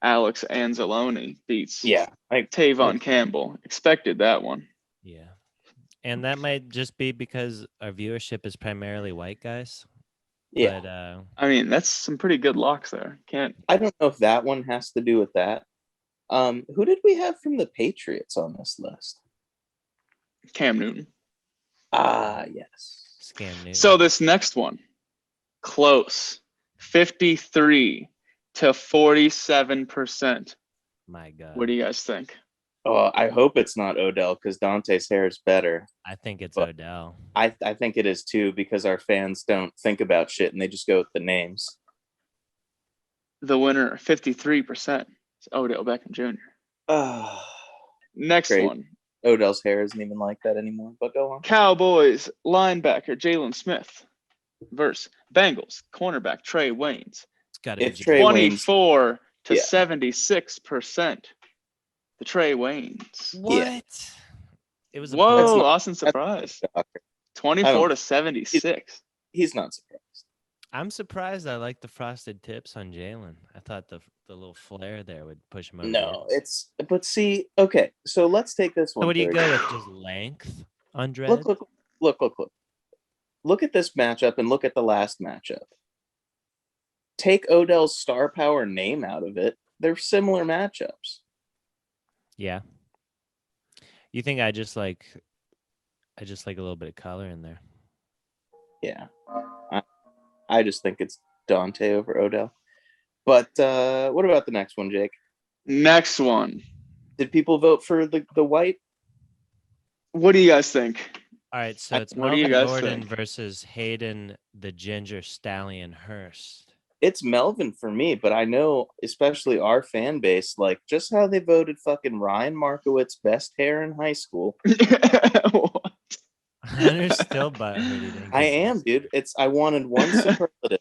Alex Anzalone beats Tavon Campbell. Expected that one. Yeah. And that might just be because our viewership is primarily white guys. Yeah. But, I mean, that's some pretty good locks there. I don't know if that one has to do with that. Who did we have from the Patriots on this list? Cam Newton. Ah, yes. Scam Newton. So this next one, close. 53 to 47%. My God. What do you guys think? Oh, I hope it's not Odell because Dante's hair is better. I think it's But Odell. I think it is too because our fans don't think about shit and they just go with the names. The winner, 53%. It's Odell Beckham Jr. Next Great. one. Odell's hair isn't even like that anymore, but go on. Cowboys linebacker Jalen Smith versus Bengals cornerback Trey Waynes. It's got to It's be Trey Jalen. Waynes. 24 to Yeah. 76%. The Trey Waynes. What? It was a Whoa, That's not- Austin surprise. Shocker. 24 to 76. He's not surprised. I'm surprised. I like the frosted tips on Jalen. I thought the little flare there would push him over. No, the edge. but see, okay, so let's take this one. So what do you for go a- with? Just length on dread? Look. Look at this matchup and look at the last matchup. Take Odell's star power name out of it. They're similar matchups. Yeah. You think I just like a little bit of color in there? Yeah. I just think it's Dante over Odell. But what about the next one, Jake? Next one. Did people vote for the white? What do you guys think? All right, so it's What do you Melvin guys Gordon think? versus Hayden the Ginger Stallion Hurst. It's Melvin for me, but I know, especially our fan base, like just how they voted fucking Ryan Markowitz best hair in high school. What? Hunter's still butthurt. He didn't I get am, this. dude. I wanted one superlative.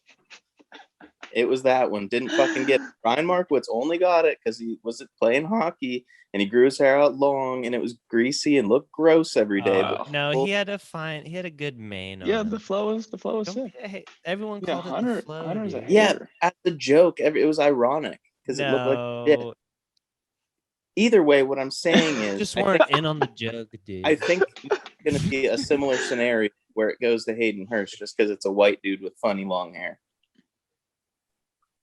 It was that one. Didn't fucking get it. Ryan Markowitz only got it because he wasn't playing hockey and he grew his hair out long and it was greasy and looked gross every day. Oh. No, he had a good mane. Yeah, on the him. flow was Don't sick. be- hey, everyone Yeah, called it Hunter- the flow. Hunter's a dude. Yeah, hater. as a joke. It was ironic because it looked like shit. No, Either way, what I'm saying is, just weren't in on the joke, dude. I think it's going to be a similar scenario where it goes to Hayden Hurst just because it's a white dude with funny long hair.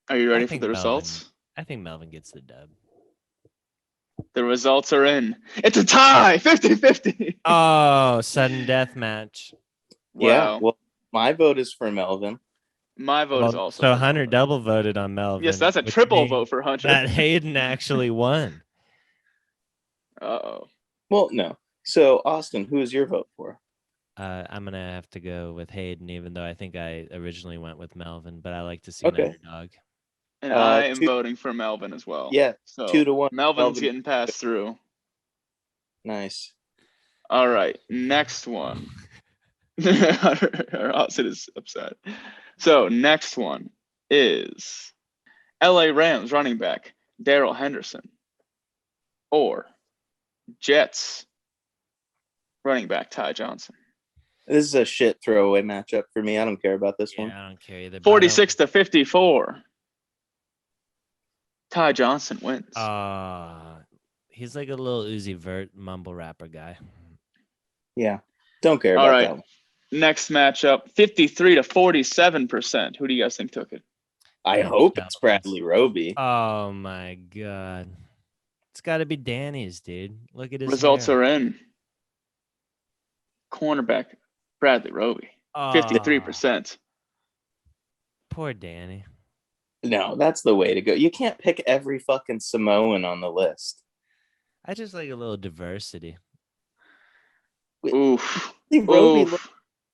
Are you I ready for think the Melvin- results? I think Melvin gets the dub. The results are in. It's a tie, 50-50. Oh, sudden death match. Yeah, Wow. well, my vote is for Melvin. My vote is also. So for Hunter Melvin. double voted on Melvin. Yes, that's a which triple means vote for Hunter. That Hayden actually won. Uh-oh. Well, no. So, Austin, who is your vote for? I'm gonna have to go with Hayden, even though I think I originally went with Melvin, but I like to see Okay. an underdog. And I am 2 voting for Melvin as well. Yeah, So 2-1. Melvin's Melvin. getting passed through. Nice. All right, next one. Our Austin is upset. So next one is LA Rams running back Darrell Henderson or Jets running back Ty Johnson. This is a shit throwaway matchup for me. I don't care about this Yeah, one. I don't care either. but I don't- 46-54. Ty Johnson wins. He's like a little Uzi Vert mumble rapper guy. Yeah. Don't care All about right. that one. Next matchup, 53-47%. Who do you guys think took it? I Danny hope Shelton's. it's Bradley Roby. Oh my god. It's gotta be Danny's, dude. Look at his Results hair. are in. Cornerback Bradley Roby, 53%. Poor Danny. No, that's the way to go. You can't pick every fucking Samoan on the list. I just like a little diversity. Oof. Roby Oof.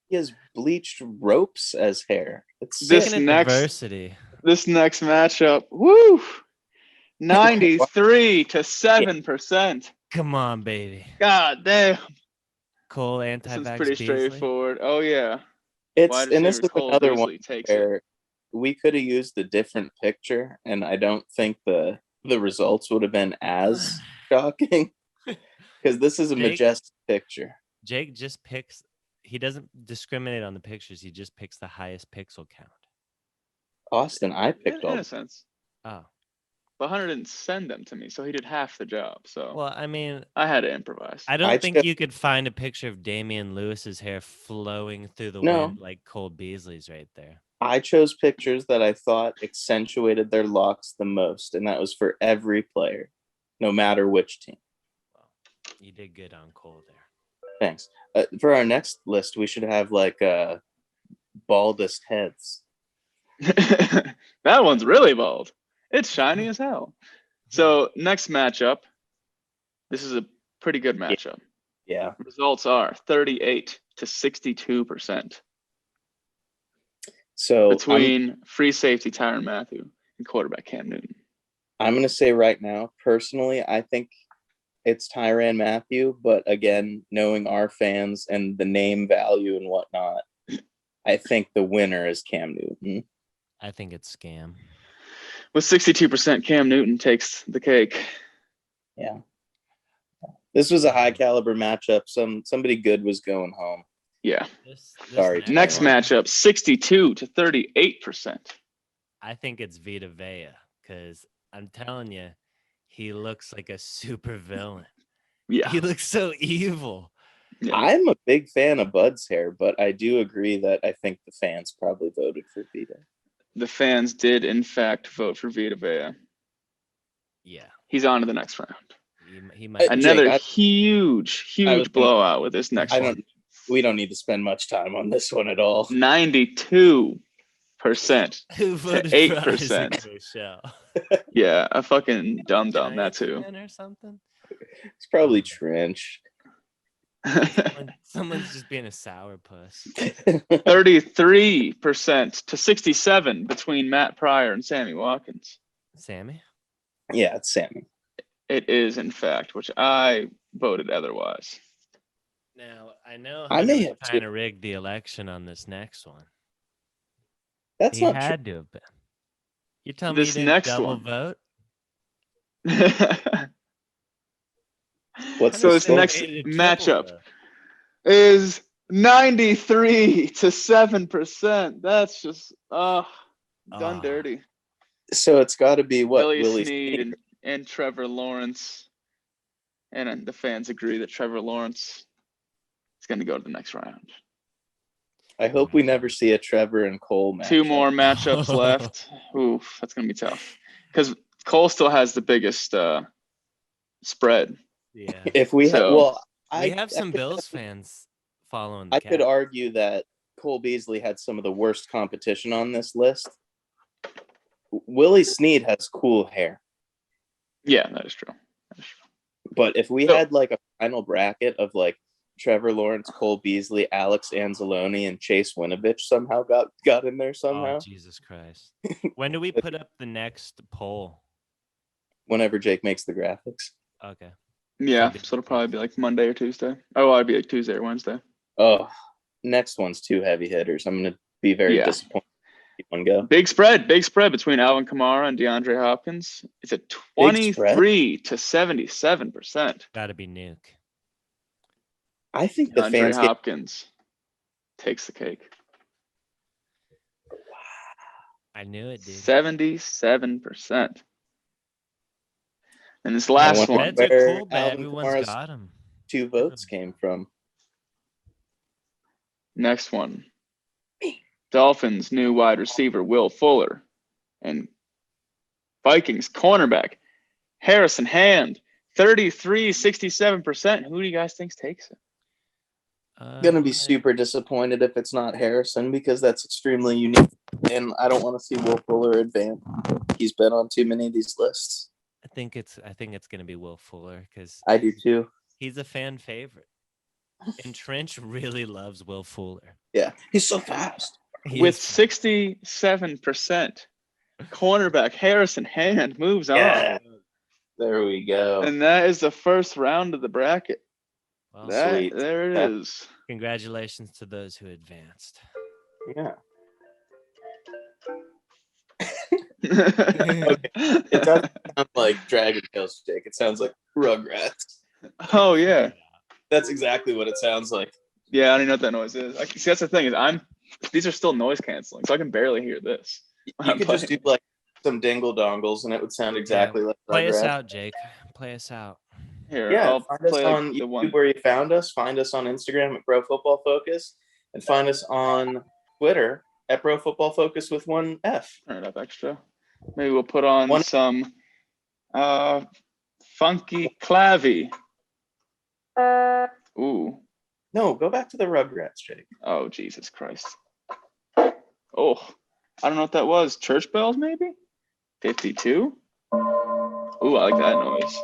he has bleached ropes as hair. It's This sick. Speaking of next- diversity. This next matchup, woo, 93-7%. Come on, baby. God damn. Cole This anti-vax is pretty Beasley. straightforward. Oh, yeah. It's Wide and this receiver is Cole another Beasley one takes it. where we could have used a different picture, and I don't think the results would have been as shocking because this is a Jake? majestic picture. Jake just picks. He doesn't discriminate on the pictures. He just picks the highest pixel count. Austin, I picked In all. a sense. Oh, But Hunter didn't send them to me, so he did half the job. So well, I mean, I had to improvise. I don't I think chose- you could find a picture of Damian Lewis's hair flowing through the No. wind like Cole Beasley's right there. I chose pictures that I thought accentuated their locks the most, and that was for every player, no matter which team. Well, you did good on Cole there. Thanks. For our next list, we should have like baldest heads. That one's really bold. It's shiny as hell. So next matchup, this is a pretty good matchup. Yeah. Results are 38-62% So between free safety Tyrann Mathieu and quarterback Cam Newton. I'm going to say right now, personally, I think it's Tyrann Mathieu, but again, knowing our fans and the name value and whatnot, I think the winner is Cam Newton. I think it's scam. With 62%, Cam Newton takes the cake. Yeah. This was a high caliber matchup. Somebody good was going home. Yeah. This Sorry. Next one, matchup, 62-38%. I think it's Vita Vea because I'm telling you, he looks like a super villain. Yeah. He looks so evil. Yeah. I'm a big fan of Bud's hair, but I do agree that I think the fans probably voted for Vita. The fans did, in fact, vote for Vita Vea. Yeah, He's on to the next round. he might. Jake, Another I- huge I was gonna- blowout with this next I one. don't We don't need to spend much time on this one at all. 92% Who to voted for 8%. Isaac Rochelle? Yeah, a fucking dumb. That Giants too. fan or something? It's probably Trench. Someone's just being a sourpuss. 33% to 67% between Matt Pryor and Sammy Watkins. Sammy? Yeah, it's Sammy. It is, in fact, which I voted otherwise. Now, I know I may Hunter have kind of rigged the election on this next one. That's He not true. had to have been. You tell me you This didn't next double one. vote? What's So the this score? next Made it a triple matchup vote. is 93 to 7%. That's just done Ah. dirty. So it's got to be what? Willie Willie Snead Snead. and Trevor Lawrence. And the fans agree that Trevor Lawrence is going to go to the next round. I hope we never see a Trevor and Cole match. 2 more matchups left. Oof, that's going to be tough. Because Cole still has the biggest spread. Yeah. If we have, So- well, We have some Bills fans following the I could Cats. argue that Cole Beasley had some of the worst competition on this list. Willie Snead has cool hair, Yeah, that is true. but if we So- had like a final bracket of like Trevor Lawrence, Cole Beasley, Alex Anzalone, and Chase Winovich somehow got in there somehow. Oh, Jesus Christ. When do we put up the next poll? Whenever Jake makes the graphics. Okay. Yeah, so it'll probably be like Monday or Tuesday. Oh, I'd be like Tuesday or Wednesday. Oh, next one's 2 heavy hitters. I'm gonna be very Yeah. disappointed. Keep one go. Big spread between Alvin Kamara and DeAndre Hopkins. It's a 23 to 77%. Gotta be Nuke. I think the DeAndre fans get Hopkins takes the cake. I knew it, dude. 77%. And this I last wonder one, Beds are where cool, but Alvin everyone's Kamara's got them. 2 votes came from. next one. Dolphins' new wide receiver, Will Fuller. And Vikings cornerback, Harrison Hand, 33-67%. Who do you guys think takes it? Gonna be super disappointed if it's not Harrison because that's extremely unique, and I don't want to see Will Fuller advance. He's been on too many of these lists. I think it's gonna be Will Fuller because I do too. he's a fan favorite. And Trench really loves Will Fuller. Yeah, he's so fast. He With is- 67%, cornerback Harrison Hand moves on. Yeah. There we go. And that is the first round of the bracket. well, Sweet. There it is. congratulations to those who advanced. Yeah. It doesn't sound like Dragon Tales, Jake. It sounds like Rugrats. Oh yeah. That's exactly what it sounds like. Yeah, I don't even know what that noise is. See, that's the thing is these are still noise canceling, so I can barely hear this. You could just do like some dingle dongles and it would sound exactly like Play us Rugrats. out, Jake. Play us out. Here, Yeah, I'll find us play on like the YouTube one. where you found us. Find us on Instagram at Pro Football Focus, and find us on Twitter at Pro Football Focus with 1 F. Turn it up extra. Maybe we'll put on One- some funky clavy. Ooh. No, go back to the Rugrats, Jake. Oh, Jesus Christ. Oh, I don't know what that was. Church bells, maybe? 52? Ooh, I like that noise.